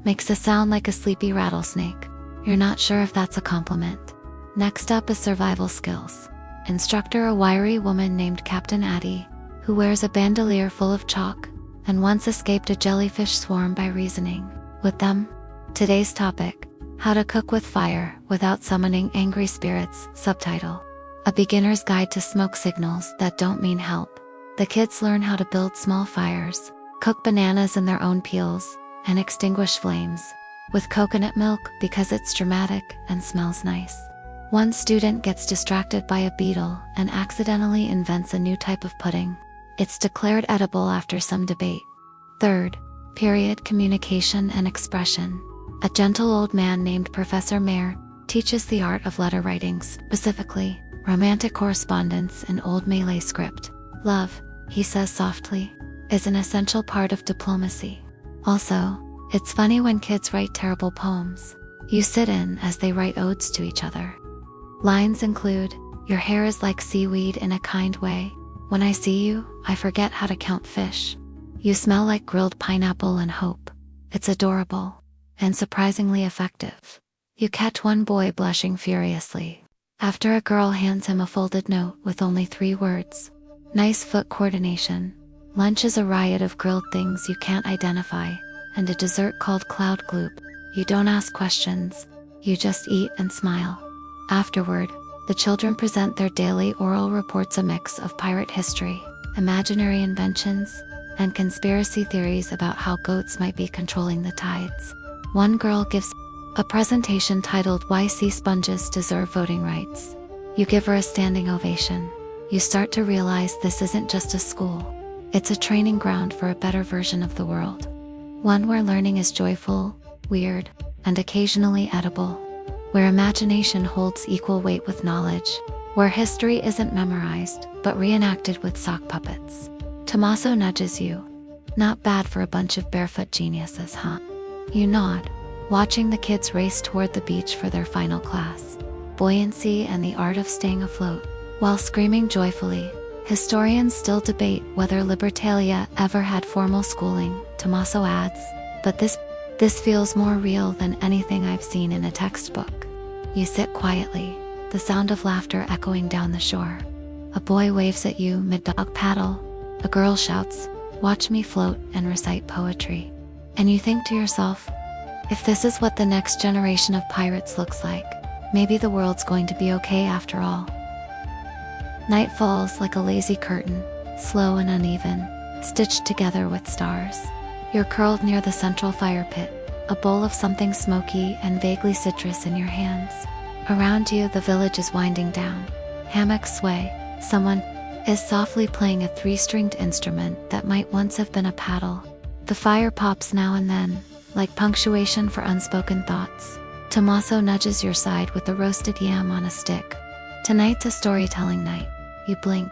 Makes a sound like a sleepy rattlesnake. You're not sure if that's a compliment. Next up is survival skills. Instructor a wiry woman named Captain Addie, who wears a bandolier full of chalk, and once escaped a jellyfish swarm by reasoning with them. Today's topic: how to cook with fire without summoning angry spirits. Subtitle: A beginner's guide to smoke signals that don't mean help. The kids learn how to build small fires, cook bananas in their own peels, and extinguish flames with coconut milk because it's dramatic and smells nice. One student gets distracted by a beetle and accidentally invents a new type of pudding. It's declared edible after some debate. Third, period communication and expression. A gentle old man named Professor Mayer teaches the art of letter writing, specifically romantic correspondence in Old Malay script. Love, he says softly, is an essential part of diplomacy. Also, it's funny when kids write terrible poems. You sit in as they write odes to each other. Lines include, "Your hair is like seaweed in a kind way. When I see you, I forget how to count fish. You smell like grilled pineapple and hope." It's adorable and surprisingly effective. You catch one boy blushing furiously after a girl hands him a folded note with only 3 words. Nice foot coordination. Lunch is a riot of grilled things you can't identify, and a dessert called cloud gloop. You don't ask questions, you just eat and smile. Afterward, the children present their daily oral reports, a mix of pirate history, imaginary inventions, and conspiracy theories about how goats might be controlling the tides. One girl gives a presentation titled "Why Sea Sponges Deserve Voting Rights." You give her a standing ovation. You start to realize this isn't just a school. It's a training ground for a better version of the world. One where learning is joyful, weird, and occasionally edible. Where imagination holds equal weight with knowledge. Where history isn't memorized, but reenacted with sock puppets. Tommaso nudges you. Not bad for a bunch of barefoot geniuses, huh? You nod, watching the kids race toward the beach for their final class. Buoyancy and the art of staying afloat. While screaming joyfully, historians still debate whether Libertalia ever had formal schooling, Tommaso adds, but this feels more real than anything I've seen in a textbook. You sit quietly, the sound of laughter echoing down the shore. A boy waves at you mid-dog paddle. A girl shouts, "Watch me float and recite poetry." And you think to yourself, if this is what the next generation of pirates looks like, maybe the world's going to be okay after all. Night falls like a lazy curtain, slow and uneven, stitched together with stars. You're curled near the central fire pit, a bowl of something smoky and vaguely citrus in your hands. Around you, the village is winding down. Hammocks sway. Someone is softly playing a 3-stringed instrument that might once have been a paddle. The fire pops now and then, like punctuation for unspoken thoughts. Tommaso nudges your side with the roasted yam on a stick. Tonight's a storytelling night. You blink.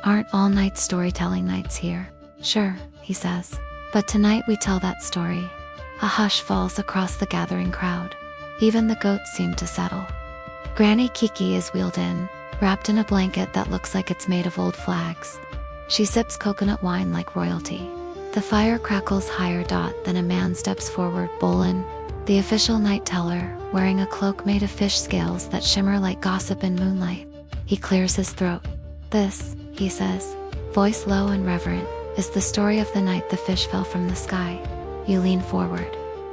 Aren't all night storytelling nights here? Sure, he says. But tonight we tell that story. A hush falls across the gathering crowd. Even the goats seem to settle. Granny Kiki is wheeled in, wrapped in a blanket that looks like it's made of old flags. She sips coconut wine like royalty. The fire crackles higher. Then a man steps forward. Bolin, the official night teller, wearing a cloak made of fish scales that shimmer like gossip in moonlight. He clears his throat. "This," he says, voice low and reverent, "is the story of the night the fish fell from the sky." You lean forward.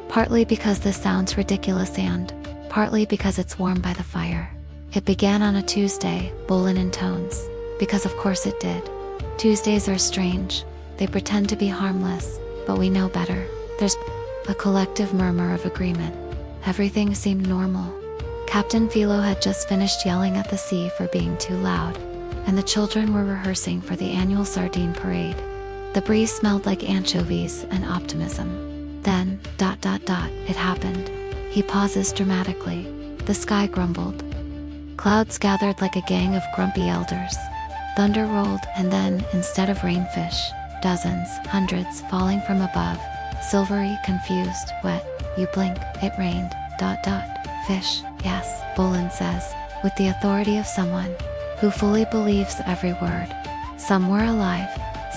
Partly because this sounds ridiculous and partly because it's warm by the fire. "It began on a Tuesday," Bolin intones, because of course it did. Tuesdays are strange. They pretend to be harmless, but we know better. There's a collective murmur of agreement. Everything seemed normal. Captain Philo had just finished yelling at the sea for being too loud, and the children were rehearsing for the annual sardine parade. The breeze smelled like anchovies and optimism. Then, it happened. He pauses dramatically. The sky grumbled. Clouds gathered like a gang of grumpy elders. Thunder rolled, and then, instead of rainfish, dozens, hundreds falling from above. Silvery, confused, wet. You blink, it rained. Fish, yes, Bolin says, with the authority of someone who fully believes every word. Some were alive,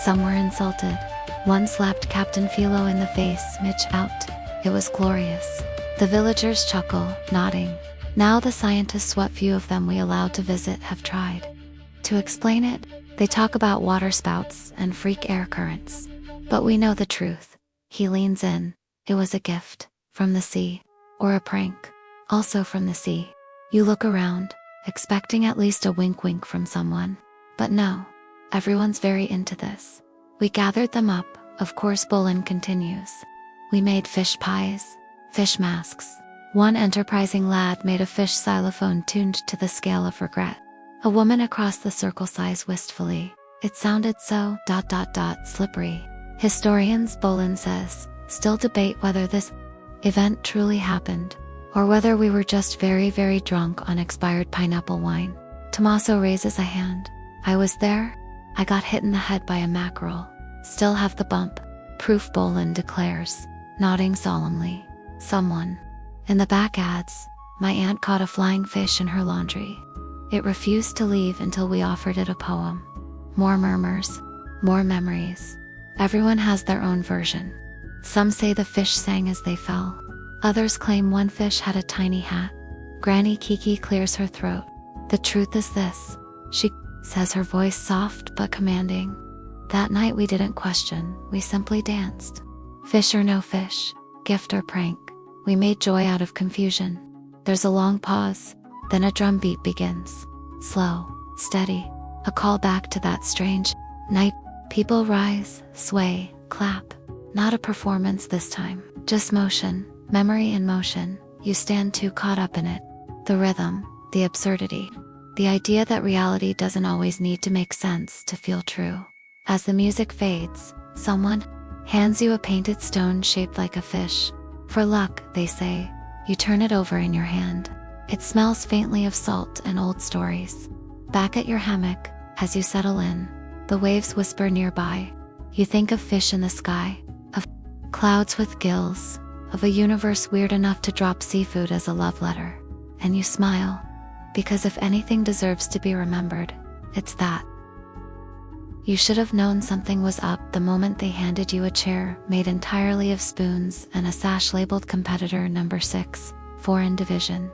some were insulted. One slapped Captain Philo in the face, out. It was glorious. The villagers chuckle, nodding. Now the scientists, what few of them we allowed to visit, have tried to explain it. They talk about water spouts and freak air currents. But we know the truth. He leans in. It was a gift. From the sea. Or a prank. Also from the sea. You look around, expecting at least a wink from someone. But no. Everyone's very into this. We gathered them up, of course. Bolin continues. We made fish pies, fish masks. One enterprising lad made a fish xylophone tuned to the scale of regret. A woman across the circle sighs wistfully. It sounded so ... slippery. Historians, Bolin says, still debate whether this event truly happened, or whether we were just very drunk on expired pineapple wine. Tommaso raises a hand. I was there. I got hit in the head by a mackerel. Still have the bump. Proof, Bolin declares, nodding solemnly. Someone in the back adds, my aunt caught a flying fish in her laundry. It refused to leave until we offered it a poem. More murmurs, more memories. Everyone has their own version. Some say the fish sang as they fell. Others claim one fish had a tiny hat. Granny Kiki clears her throat. The truth is this, she says, her voice soft but commanding. That night we didn't question, we simply danced. Fish or no fish, gift or prank, we made joy out of confusion. There's a long pause, then a drum beat begins. Slow, steady, a call back to that strange night. People rise, sway, clap. Not a performance this time, just motion, memory in motion. You stand too caught up in it. The rhythm, the absurdity. The idea that reality doesn't always need to make sense to feel true. As the music fades, someone hands you a painted stone shaped like a fish. For luck, they say. You turn it over in your hand. It smells faintly of salt and old stories. Back at your hammock, as you settle in, the waves whisper nearby. You think of fish in the sky, of clouds with gills, of a universe weird enough to drop seafood as a love letter. And you smile. Because if anything deserves to be remembered, it's that. You should have known something was up the moment they handed you a chair made entirely of spoons and a sash labeled Competitor Number 6, Foreign Division.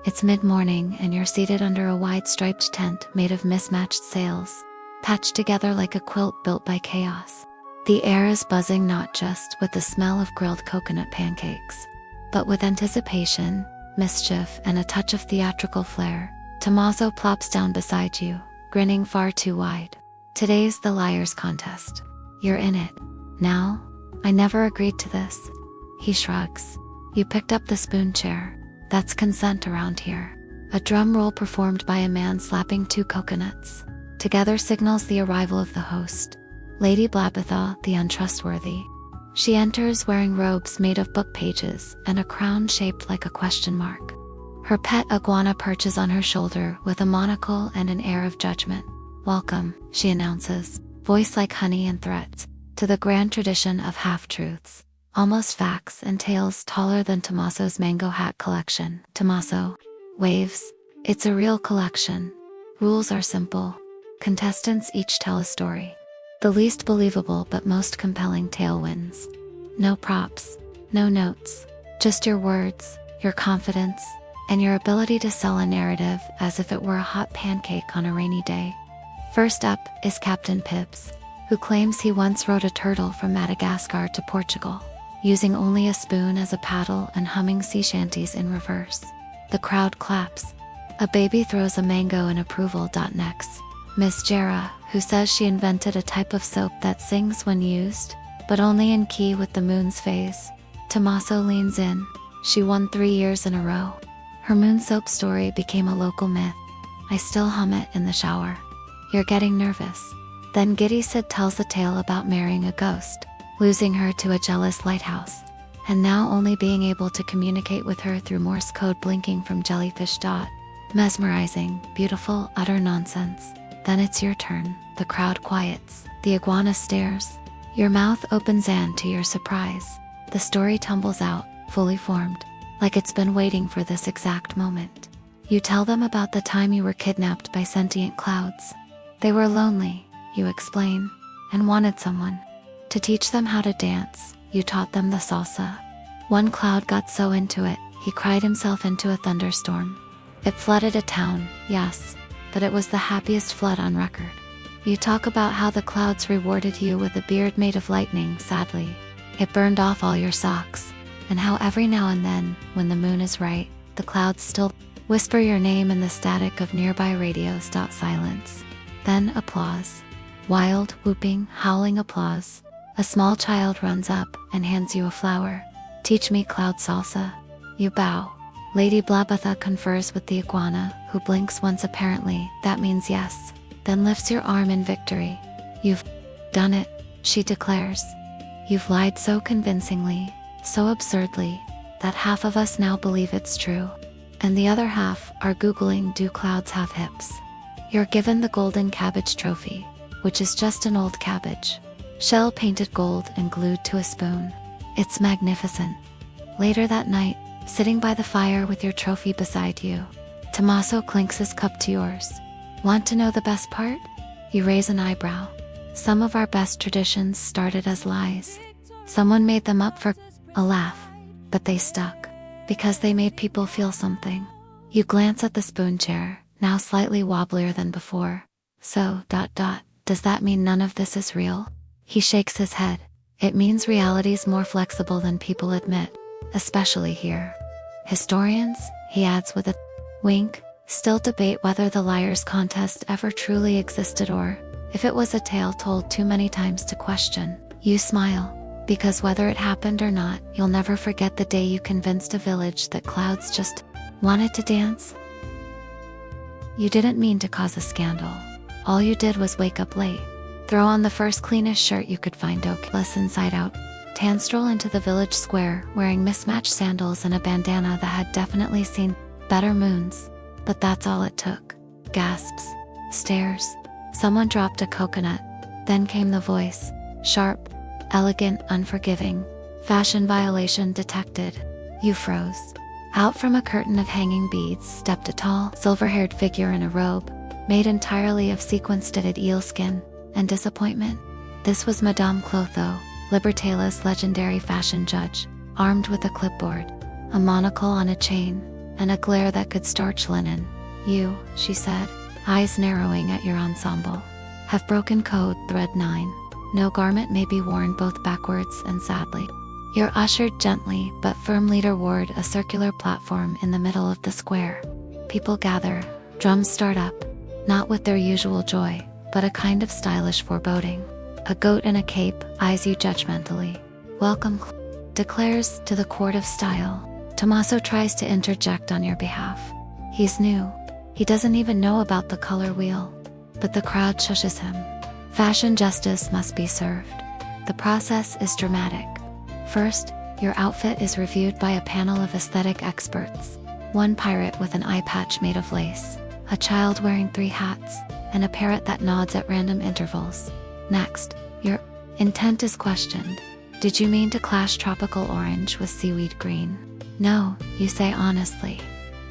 It's mid-morning and you're seated under a wide striped tent made of mismatched sails, patched together like a quilt built by chaos. The air is buzzing not just with the smell of grilled coconut pancakes, but with anticipation, mischief, and a touch of theatrical flair. Tommaso plops down beside you, grinning far too wide. Today's the liar's contest. You're in it. Now? I never agreed to this. He shrugs. You picked up the spoon chair. That's consent around here. A drum roll performed by a man slapping 2 coconuts together signals the arrival of the host, Lady Blabitha the Untrustworthy. She enters wearing robes made of book pages and a crown shaped like a question mark. Her pet iguana perches on her shoulder with a monocle and an air of judgment. Welcome, she announces, voice like honey and threats, to the grand tradition of half-truths, almost facts and tales taller than Tommaso's mango hat collection. Tommaso waves. It's a real collection. Rules are simple. Contestants each tell a story. The least believable but most compelling tale wins. No props, no notes, just your words, your confidence, and your ability to sell a narrative as if it were a hot pancake on a rainy day. First up is Captain Pibbs, who claims he once rode a turtle from Madagascar to Portugal, using only a spoon as a paddle and humming sea shanties in reverse. The crowd claps. A baby throws a mango in approval. Next, Miss Jera, who says she invented a type of soap that sings when used, but only in key with the moon's phase. Tommaso leans in. She won 3 years in a row. Her moon soap story became a local myth. I still hum it in the shower. You're getting nervous. Then Giddy Sid tells the tale about marrying a ghost, losing her to a jealous lighthouse, and now only being able to communicate with her through Morse code blinking from jellyfish. Mesmerizing, beautiful, utter nonsense. Then it's your turn. The crowd quiets. The iguana stares. Your mouth opens and to your surprise, the story tumbles out, fully formed, like it's been waiting for this exact moment. You tell them about the time you were kidnapped by sentient clouds. They were lonely, you explain, and wanted someone to teach them how to dance. You taught them the salsa. One cloud got so into it, he cried himself into a thunderstorm. It flooded a town, yes, but it was the happiest flood on record. You talk about how the clouds rewarded you with a beard made of lightning. Sadly, it burned off all your socks, and how every now and then, when the moon is right, the clouds still whisper your name in the static of nearby radios. Silence. Then applause. Wild, whooping, howling applause. A small child runs up and hands you a flower. Teach me cloud salsa. You bow. Lady Blabatha confers with the iguana, who blinks once apparently, that means yes, then lifts your arm in victory. You've done it, she declares. You've lied so convincingly, so absurdly, that half of us now believe it's true. And the other half are Googling, do clouds have hips? You're given the golden cabbage trophy, which is just an old cabbage, shell painted gold and glued to a spoon. It's magnificent. Later that night, sitting by the fire with your trophy beside you, Tommaso clinks his cup to yours. Want to know the best part? You raise an eyebrow. Some of our best traditions started as lies. Someone made them up for a laugh, but they stuck, because they made people feel something. You glance at the spoon chair, now slightly wobblier than before. So, does that mean none of this is real? He shakes his head. It means reality's more flexible than people admit, especially here. Historians, he adds with a wink, still debate whether the liars' contest ever truly existed or, if it was a tale told too many times to question. You smile, because whether it happened or not, you'll never forget the day you convinced a village that clouds just wanted to dance. You didn't mean to cause a scandal. All you did was wake up late, throw on the first cleanest shirt you could find, less inside out, tan stroll into the village square wearing mismatched sandals and a bandana that had definitely seen better moons. But that's all it took. Gasps. Stares. Someone dropped a coconut. Then came the voice. Sharp. Elegant, unforgiving. Fashion violation detected. You froze. Out from a curtain of hanging beads stepped a tall, silver-haired figure in a robe, made entirely of sequin-studded eel skin, and disappointment. This was Madame Clotho, Libertalia's legendary fashion judge, armed with a clipboard, a monocle on a chain, and a glare that could starch linen. You, she said, eyes narrowing at your ensemble, have broken code, thread 9. No garment may be worn both backwards and sadly. You're ushered gently but firmly toward a circular platform in the middle of the square. People gather, drums start up, not with their usual joy, but a kind of stylish foreboding. A goat in a cape eyes you judgmentally. Welcome, declares to the court of style. Tommaso tries to interject on your behalf. He's new. He doesn't even know about the color wheel. But the crowd shushes him. Fashion justice must be served. The process is dramatic. First, your outfit is reviewed by a panel of aesthetic experts. One pirate with an eye patch made of lace, a child wearing 3 hats, and a parrot that nods at random intervals. Next, your intent is questioned. Did you mean to clash tropical orange with seaweed green? No, you say honestly.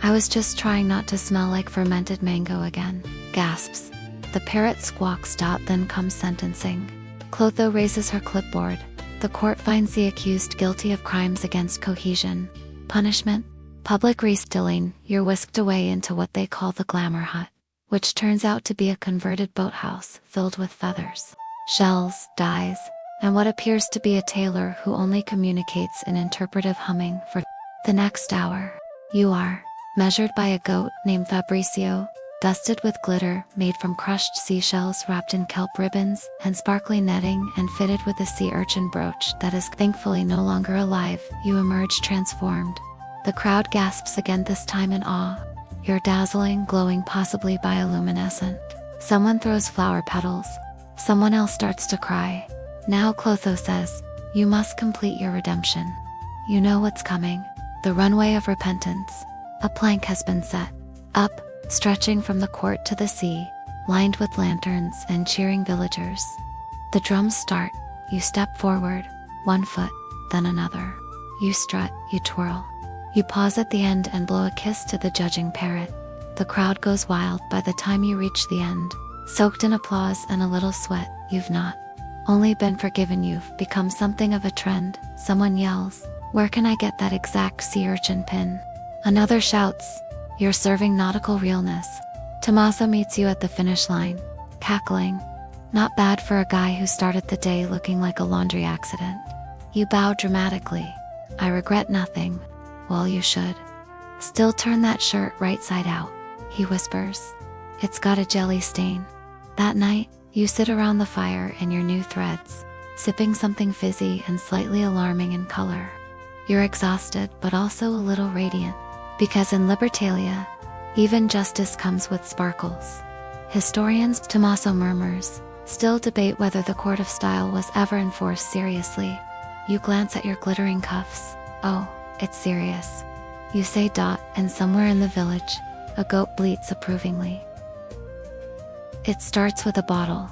I was just trying not to smell like fermented mango again. Gasps. The parrot squawks. Then comes sentencing. Clotho raises her clipboard. The court finds the accused guilty of crimes against cohesion. Punishment? Public restilling. You're whisked away into what they call the glamour hut, which turns out to be a converted boathouse filled with feathers, shells, dyes, and what appears to be a tailor who only communicates in interpretive humming for the next hour. You are measured by a goat named Fabricio, dusted with glitter made from crushed seashells wrapped in kelp ribbons and sparkly netting and fitted with a sea urchin brooch that is thankfully no longer alive. You emerge transformed. The crowd gasps again, this time in awe. You're dazzling, glowing, possibly bioluminescent. Someone throws flower petals. Someone else starts to cry. Now Clotho says, you must complete your redemption. You know what's coming. The runway of repentance. A plank has been set. Up, stretching from the court to the sea, lined with lanterns and cheering villagers. The drums start. You step forward, 1 foot, then another. You strut, you twirl. You pause at the end and blow a kiss to the judging parrot. The crowd goes wild by the time you reach the end. Soaked in applause and a little sweat, you've not only been forgiven, you've become something of a trend. Someone yells, where can I get that exact sea urchin pin? Another shouts, you're serving nautical realness. Tommaso meets you at the finish line, cackling. Not bad for a guy who started the day looking like a laundry accident. You bow dramatically. I regret nothing. Well, you should. Still turn that shirt right side out, he whispers. It's got a jelly stain. That night, you sit around the fire in your new threads, sipping something fizzy and slightly alarming in color. You're exhausted, but also a little radiant, because in Libertalia, even justice comes with sparkles. Historians, Tommaso murmurs, still debate whether the court of style was ever enforced seriously. You glance at your glittering cuffs. Oh, it's serious. You say dot, and somewhere in the village, a goat bleats approvingly. It starts with a bottle.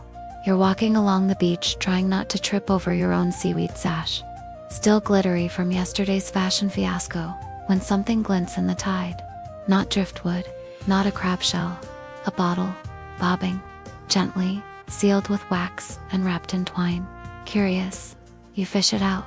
You're walking along the beach trying not to trip over your own seaweed sash. Still glittery from yesterday's fashion fiasco, when something glints in the tide. Not driftwood, not a crab shell. A bottle, bobbing, gently, sealed with wax and wrapped in twine. Curious, you fish it out.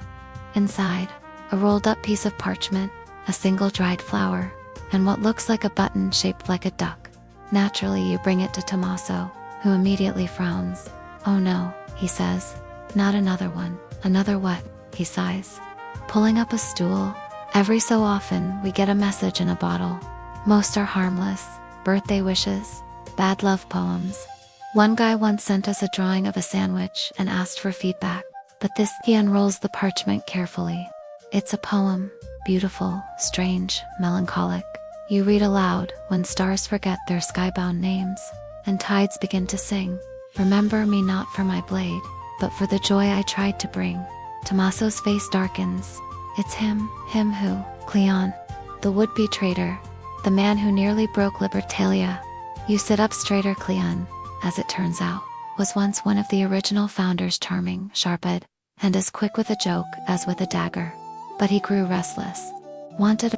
Inside, a rolled up piece of parchment, a single dried flower, and what looks like a button shaped like a duck. Naturally, you bring it to Tommaso, who immediately frowns. Oh no, he says. Not another one. Another what? He sighs. Pulling up a stool. Every so often, we get a message in a bottle. Most are harmless. Birthday wishes, bad love poems. One guy once sent us a drawing of a sandwich and asked for feedback, but this, he unrolls the parchment carefully. It's a poem, beautiful, strange, melancholic. You read aloud when stars forget their skybound names, and tides begin to sing. Remember me not for my blade, but for the joy I tried to bring. Tommaso's face darkens. It's him who, Cleon, the would-be traitor, the man who nearly broke Libertalia. You sit up straighter. Cleon, as it turns out, was once one of the original founders, charming, sharp-eyed, and as quick with a joke as with a dagger. But he grew restless, wanted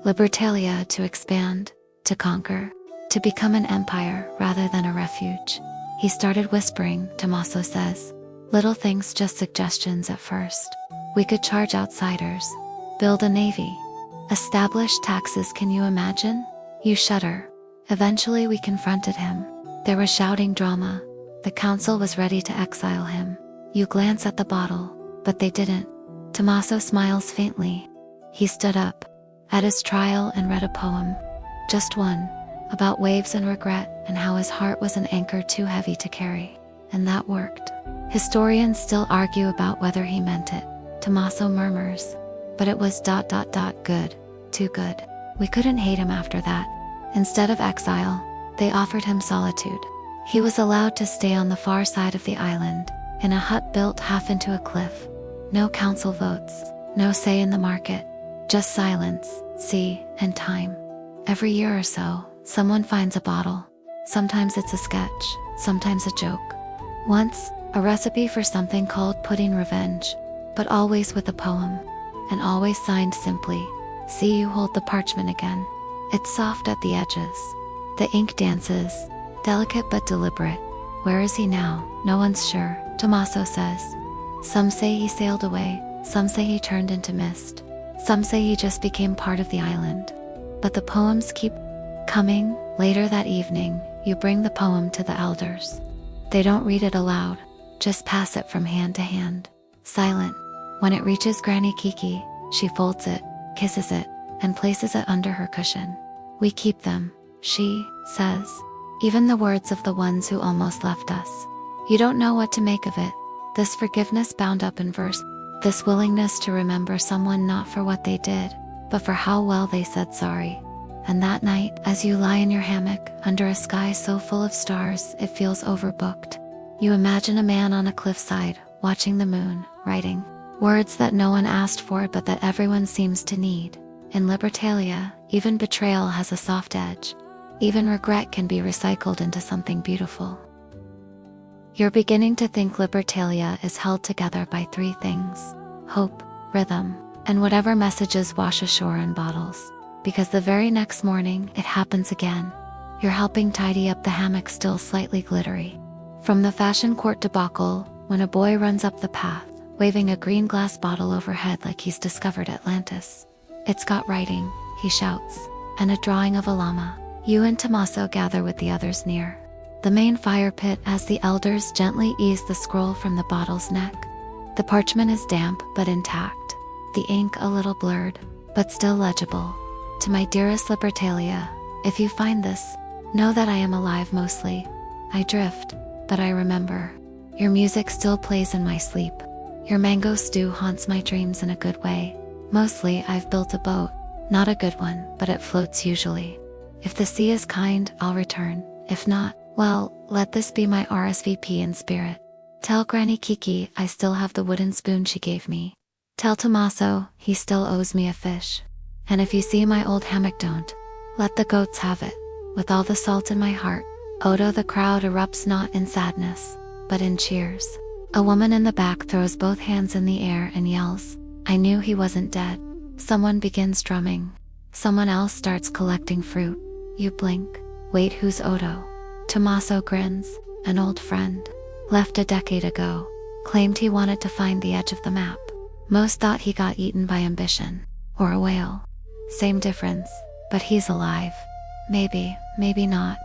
Libertalia to expand, to conquer, to become an empire rather than a refuge. He started whispering, Tommaso says. Little things, just suggestions at first. We could charge outsiders, build a navy, establish taxes. Can you imagine? You shudder. Eventually we confronted him. There was shouting, drama. The council was ready to exile him. You glance at the bottle, but they didn't. Tommaso smiles faintly. He stood up at his trial and read a poem. Just one, about waves and regret, and how his heart was an anchor too heavy to carry. And that worked. Historians still argue about whether he meant it. Tommaso murmurs. But it was ... good. Too good. We couldn't hate him after that. Instead of exile, they offered him solitude. He was allowed to stay on the far side of the island, in a hut built half into a cliff. No council votes, no say in the market. Just silence, sea, and time. Every year or so, someone finds a bottle. Sometimes it's a sketch, sometimes a joke. Once, a recipe for something called pudding revenge, but always with a poem, and always signed simply. See, you hold the parchment again. It's soft at the edges. The ink dances, delicate but deliberate. Where is he now? No one's sure, Tommaso says. Some say he sailed away, some say he turned into mist. Some say he just became part of the island. But the poems keep coming. Later that evening, you bring the poem to the elders. They don't read it aloud, just pass it from hand to hand. Silent. When it reaches Granny Kiki, she folds it, kisses it, and places it under her cushion. We keep them, she says. Even the words of the ones who almost left us. You don't know what to make of it. This forgiveness bound up in verse. This willingness to remember someone not for what they did, but for how well they said sorry. And that night, as you lie in your hammock, under a sky so full of stars it feels overbooked, you imagine a man on a cliffside, watching the moon, writing words that no one asked for but that everyone seems to need. In Libertalia, even betrayal has a soft edge. Even regret can be recycled into something beautiful. You're beginning to think Libertalia is held together by three things: hope, rhythm, and whatever messages wash ashore in bottles. Because the very next morning, it happens again. You're helping tidy up the hammock, still slightly glittery. From the fashion court debacle, when a boy runs up the path, waving a green glass bottle overhead like he's discovered Atlantis. It's got writing, he shouts, and a drawing of a llama. You and Tommaso gather with the others near. The main fire pit as the elders gently ease the scroll from the bottle's neck. The parchment is damp but intact, the ink a little blurred, but still legible. To my dearest Libertalia, if you find this, know that I am alive mostly. I drift, but I remember. Your music still plays in my sleep. Your mango stew haunts my dreams in a good way. Mostly I've built a boat, not a good one, but it floats usually. If the sea is kind, I'll return. If not, well, let this be my RSVP in spirit. Tell Granny Kiki I still have the wooden spoon she gave me. Tell Tommaso he still owes me a fish. And if you see my old hammock, don't let the goats have it. With all the salt in my heart, Odo. The crowd erupts not in sadness, but in cheers. A woman in the back throws both hands in the air and yells, I knew he wasn't dead. Someone begins drumming. Someone else starts collecting fruit. You blink. Wait, who's Odo? Tommaso grins. An old friend. Left a decade ago. Claimed he wanted to find the edge of the map. Most thought he got eaten by ambition. Or a whale. Same difference. But he's alive. Maybe, maybe not.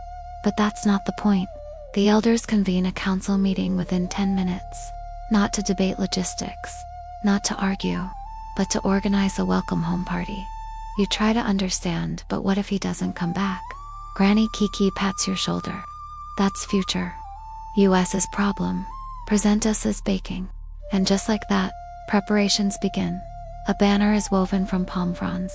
But that's not the point. The elders convene a council meeting within 10 minutes. Not to debate logistics. Not to argue. But to organize a welcome home party. You try to understand, but what if he doesn't come back? Granny Kiki pats your shoulder. That's future. US's problem. Present us as baking. And just like that, preparations begin. A banner is woven from palm fronds.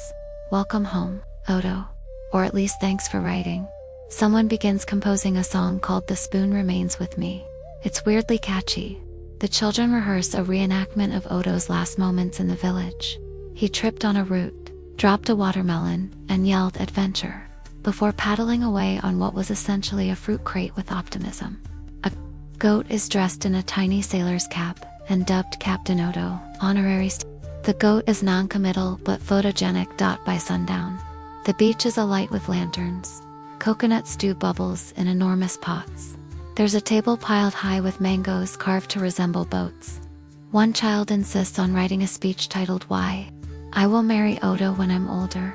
Welcome home, Odo. Or at least thanks for writing. Someone begins composing a song called The Spoon Remains With Me. It's weirdly catchy. The children rehearse a reenactment of Odo's last moments in the village. He tripped on a root, dropped a watermelon, and yelled adventure, before paddling away on what was essentially a fruit crate with optimism. A goat is dressed in a tiny sailor's cap and dubbed Captain Odo, honorary. The goat is non-committal but photogenic. By sundown, the beach is alight with lanterns. Coconut stew bubbles in enormous pots. There's a table piled high with mangoes carved to resemble boats. One child insists on writing a speech titled Why I Will Marry Odo When I'm Older.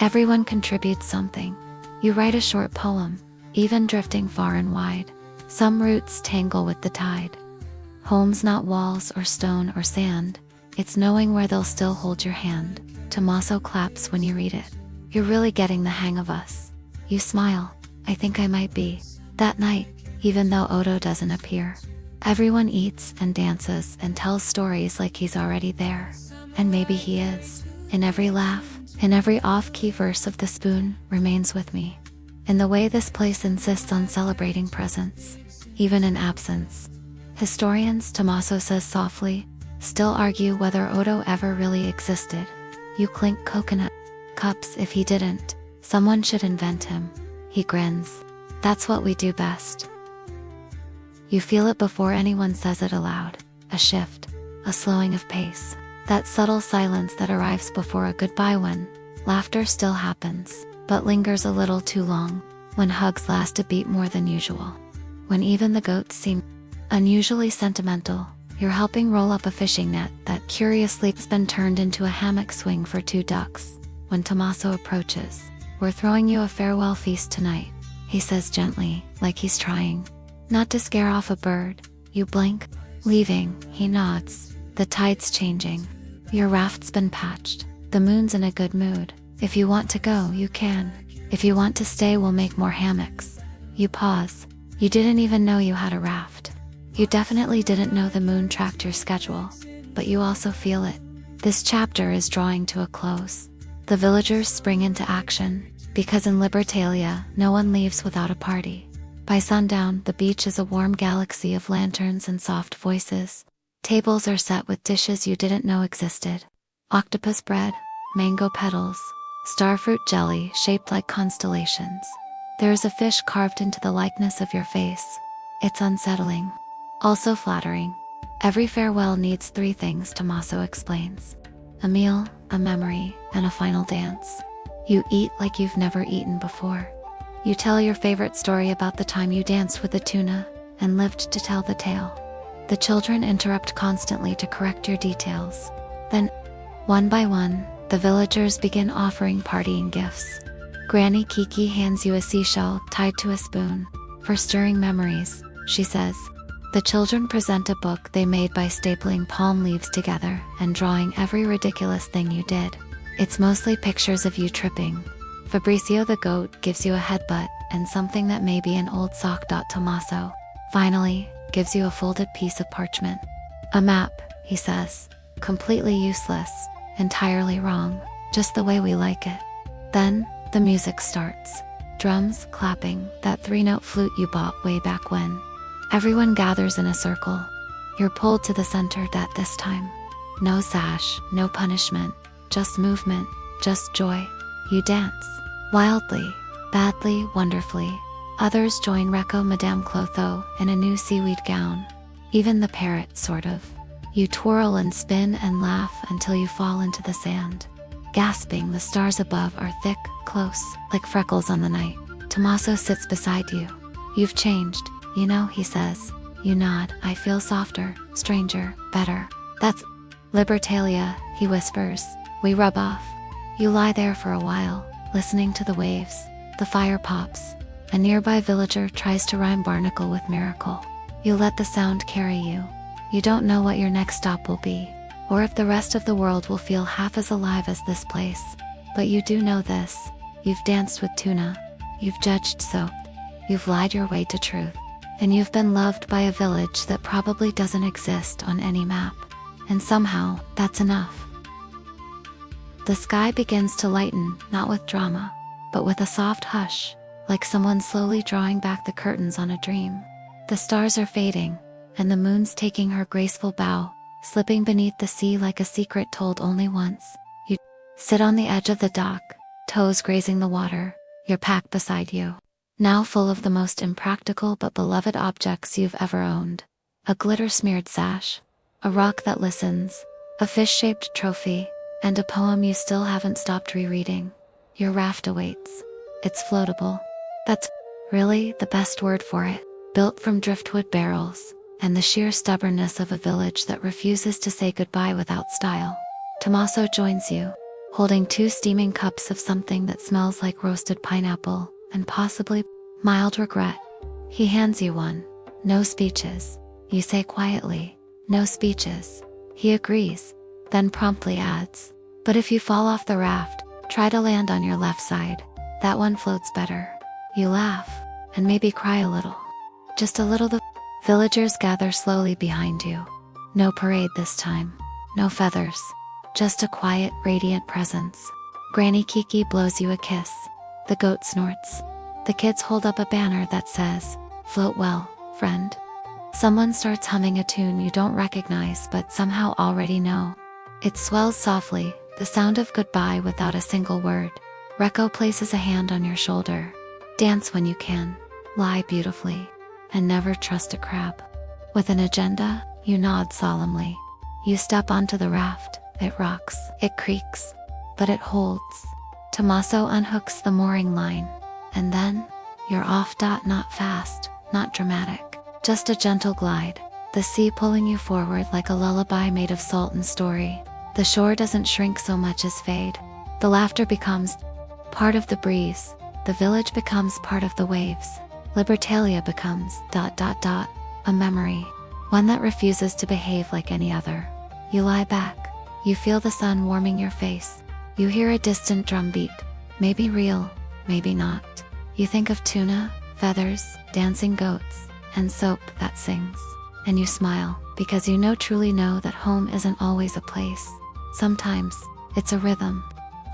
Everyone contributes something. You write a short poem, even drifting far and wide. Some roots tangle with the tide. Home's not walls or stone or sand. It's knowing where they'll still hold your hand. Tommaso claps when you read it. You're really getting the hang of us. You smile. I think I might be. That night, even though Odo doesn't appear, everyone eats and dances and tells stories like he's already there. And maybe he is. In every laugh, in every off-key verse of The Spoon Remains With Me. In the way this place insists on celebrating presence, even in absence. Historians, Tommaso says softly, still argue whether Odo ever really existed. You clink coconut cups. If he didn't, someone should invent him. He grins. That's what we do best. You feel it before anyone says it aloud. A shift, a slowing of pace. That subtle silence that arrives before a goodbye when laughter still happens, but lingers a little too long. When hugs last a beat more than usual. When even the goats seem unusually sentimental. You're helping roll up a fishing net that curiously has been turned into a hammock swing for 2 ducks. When Tommaso approaches, we're throwing you a farewell feast tonight, he says gently, like he's trying not to scare off a bird. You blink. Leaving, he nods. The tide's changing. Your raft's been patched. The moon's in a good mood. If you want to go, you can. If you want to stay, we'll make more hammocks. You pause. You didn't even know you had a raft. You definitely didn't know the moon tracked your schedule. But you also feel it. This chapter is drawing to a close. The villagers spring into action, because in Libertalia, no one leaves without a party. By sundown, the beach is a warm galaxy of lanterns and soft voices. Tables are set with dishes you didn't know existed. Octopus bread, mango petals, starfruit jelly shaped like constellations. There is a fish carved into the likeness of your face. It's unsettling. Also flattering. Every farewell needs 3 things, Tommaso explains. A meal, a memory, and a final dance. You eat like you've never eaten before. You tell your favorite story about the time you danced with the tuna and lived to tell the tale. The children interrupt constantly to correct your details. Then, one by one, the villagers begin offering partying gifts. Granny Kiki hands you a seashell tied to a spoon, for stirring memories, she says. The children present a book they made by stapling palm leaves together and drawing every ridiculous thing you did. It's mostly pictures of you tripping. Fabricio the goat gives you a headbutt and something that may be an old sock. Tommaso, finally, gives you a folded piece of parchment. A map, he says. Completely useless, entirely wrong, just the way we like it. Then, the music starts. Drums clapping, that 3-note flute you bought way back when. Everyone gathers in a circle. You're pulled to the center this time. No sash, no punishment, just movement, just joy. You dance. Wildly, badly, wonderfully. Others join Recco Madame Clotho in a new seaweed gown. Even the parrot, sort of. You twirl and spin and laugh until you fall into the sand. Gasping, the stars above are thick, close, like freckles on the night. Tommaso sits beside you. You've changed, you know, he says. You nod. I feel softer, stranger, better. That's Libertalia, he whispers. We rub off. You lie there for a while, listening to the waves. The fire pops. A nearby villager tries to rhyme barnacle with miracle. You let the sound carry you. You don't know what your next stop will be, or if the rest of the world will feel half as alive as this place. But you do know this. You've danced with Tuna. You've judged soap. You've lied your way to truth. And you've been loved by a village that probably doesn't exist on any map. And somehow, that's enough. The sky begins to lighten, not with drama, but with a soft hush, like someone slowly drawing back the curtains on a dream. The stars are fading, and the moon's taking her graceful bow, slipping beneath the sea like a secret told only once. You sit on the edge of the dock, toes grazing the water, your pack beside you. Now full of the most impractical but beloved objects you've ever owned. A glitter-smeared sash, a rock that listens, a fish-shaped trophy, and a poem you still haven't stopped rereading. Your raft awaits. It's floatable. That's really the best word for it. Built from driftwood barrels, and the sheer stubbornness of a village that refuses to say goodbye without style. Tommaso joins you, holding 2 steaming cups of something that smells like roasted pineapple, and possibly mild regret. He hands you one. No speeches. You say quietly, no speeches. He agrees, then promptly adds, but if you fall off the raft, try to land on your left side. That one floats better. You laugh, and maybe cry a little. Just a little. The villagers gather slowly behind you. No parade this time. No feathers. Just a quiet, radiant presence. Granny Kiki blows you a kiss. The goat snorts. The kids hold up a banner that says, "Float well, friend." Someone starts humming a tune you don't recognize but somehow already know. It swells softly, the sound of goodbye without a single word. Recco places a hand on your shoulder. Dance when you can. Lie beautifully. And never trust a crab. With an agenda, you nod solemnly. You step onto the raft. It rocks. It creaks. But it holds. Tommaso unhooks the mooring line. And then, you're off. Not fast, not dramatic. Just a gentle glide. The sea pulling you forward like a lullaby made of salt and story. The shore doesn't shrink so much as fade. The laughter becomes part of the breeze. The village becomes part of the waves. Libertalia becomes ... a memory. One that refuses to behave like any other. You lie back. You feel the sun warming your face. You hear a distant drum beat. Maybe real, maybe not. You think of Tuna, feathers, dancing goats, and soap that sings. And you smile, because you truly know that home isn't always a place. Sometimes, it's a rhythm.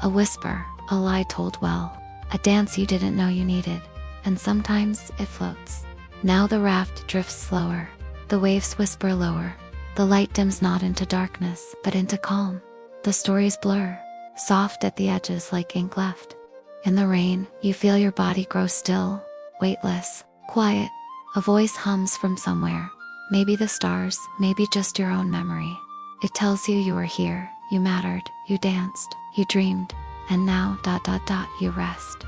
A whisper, a lie told well. A dance you didn't know you needed. And sometimes, it floats. Now the raft drifts slower. The waves whisper lower. The light dims not into darkness, but into calm. The stories blur, soft at the edges like ink left. In the rain, you feel your body grow still, weightless, quiet. A voice hums from somewhere. Maybe the stars, maybe just your own memory. It tells you were here, you mattered, you danced, you dreamed, and now ... you rest.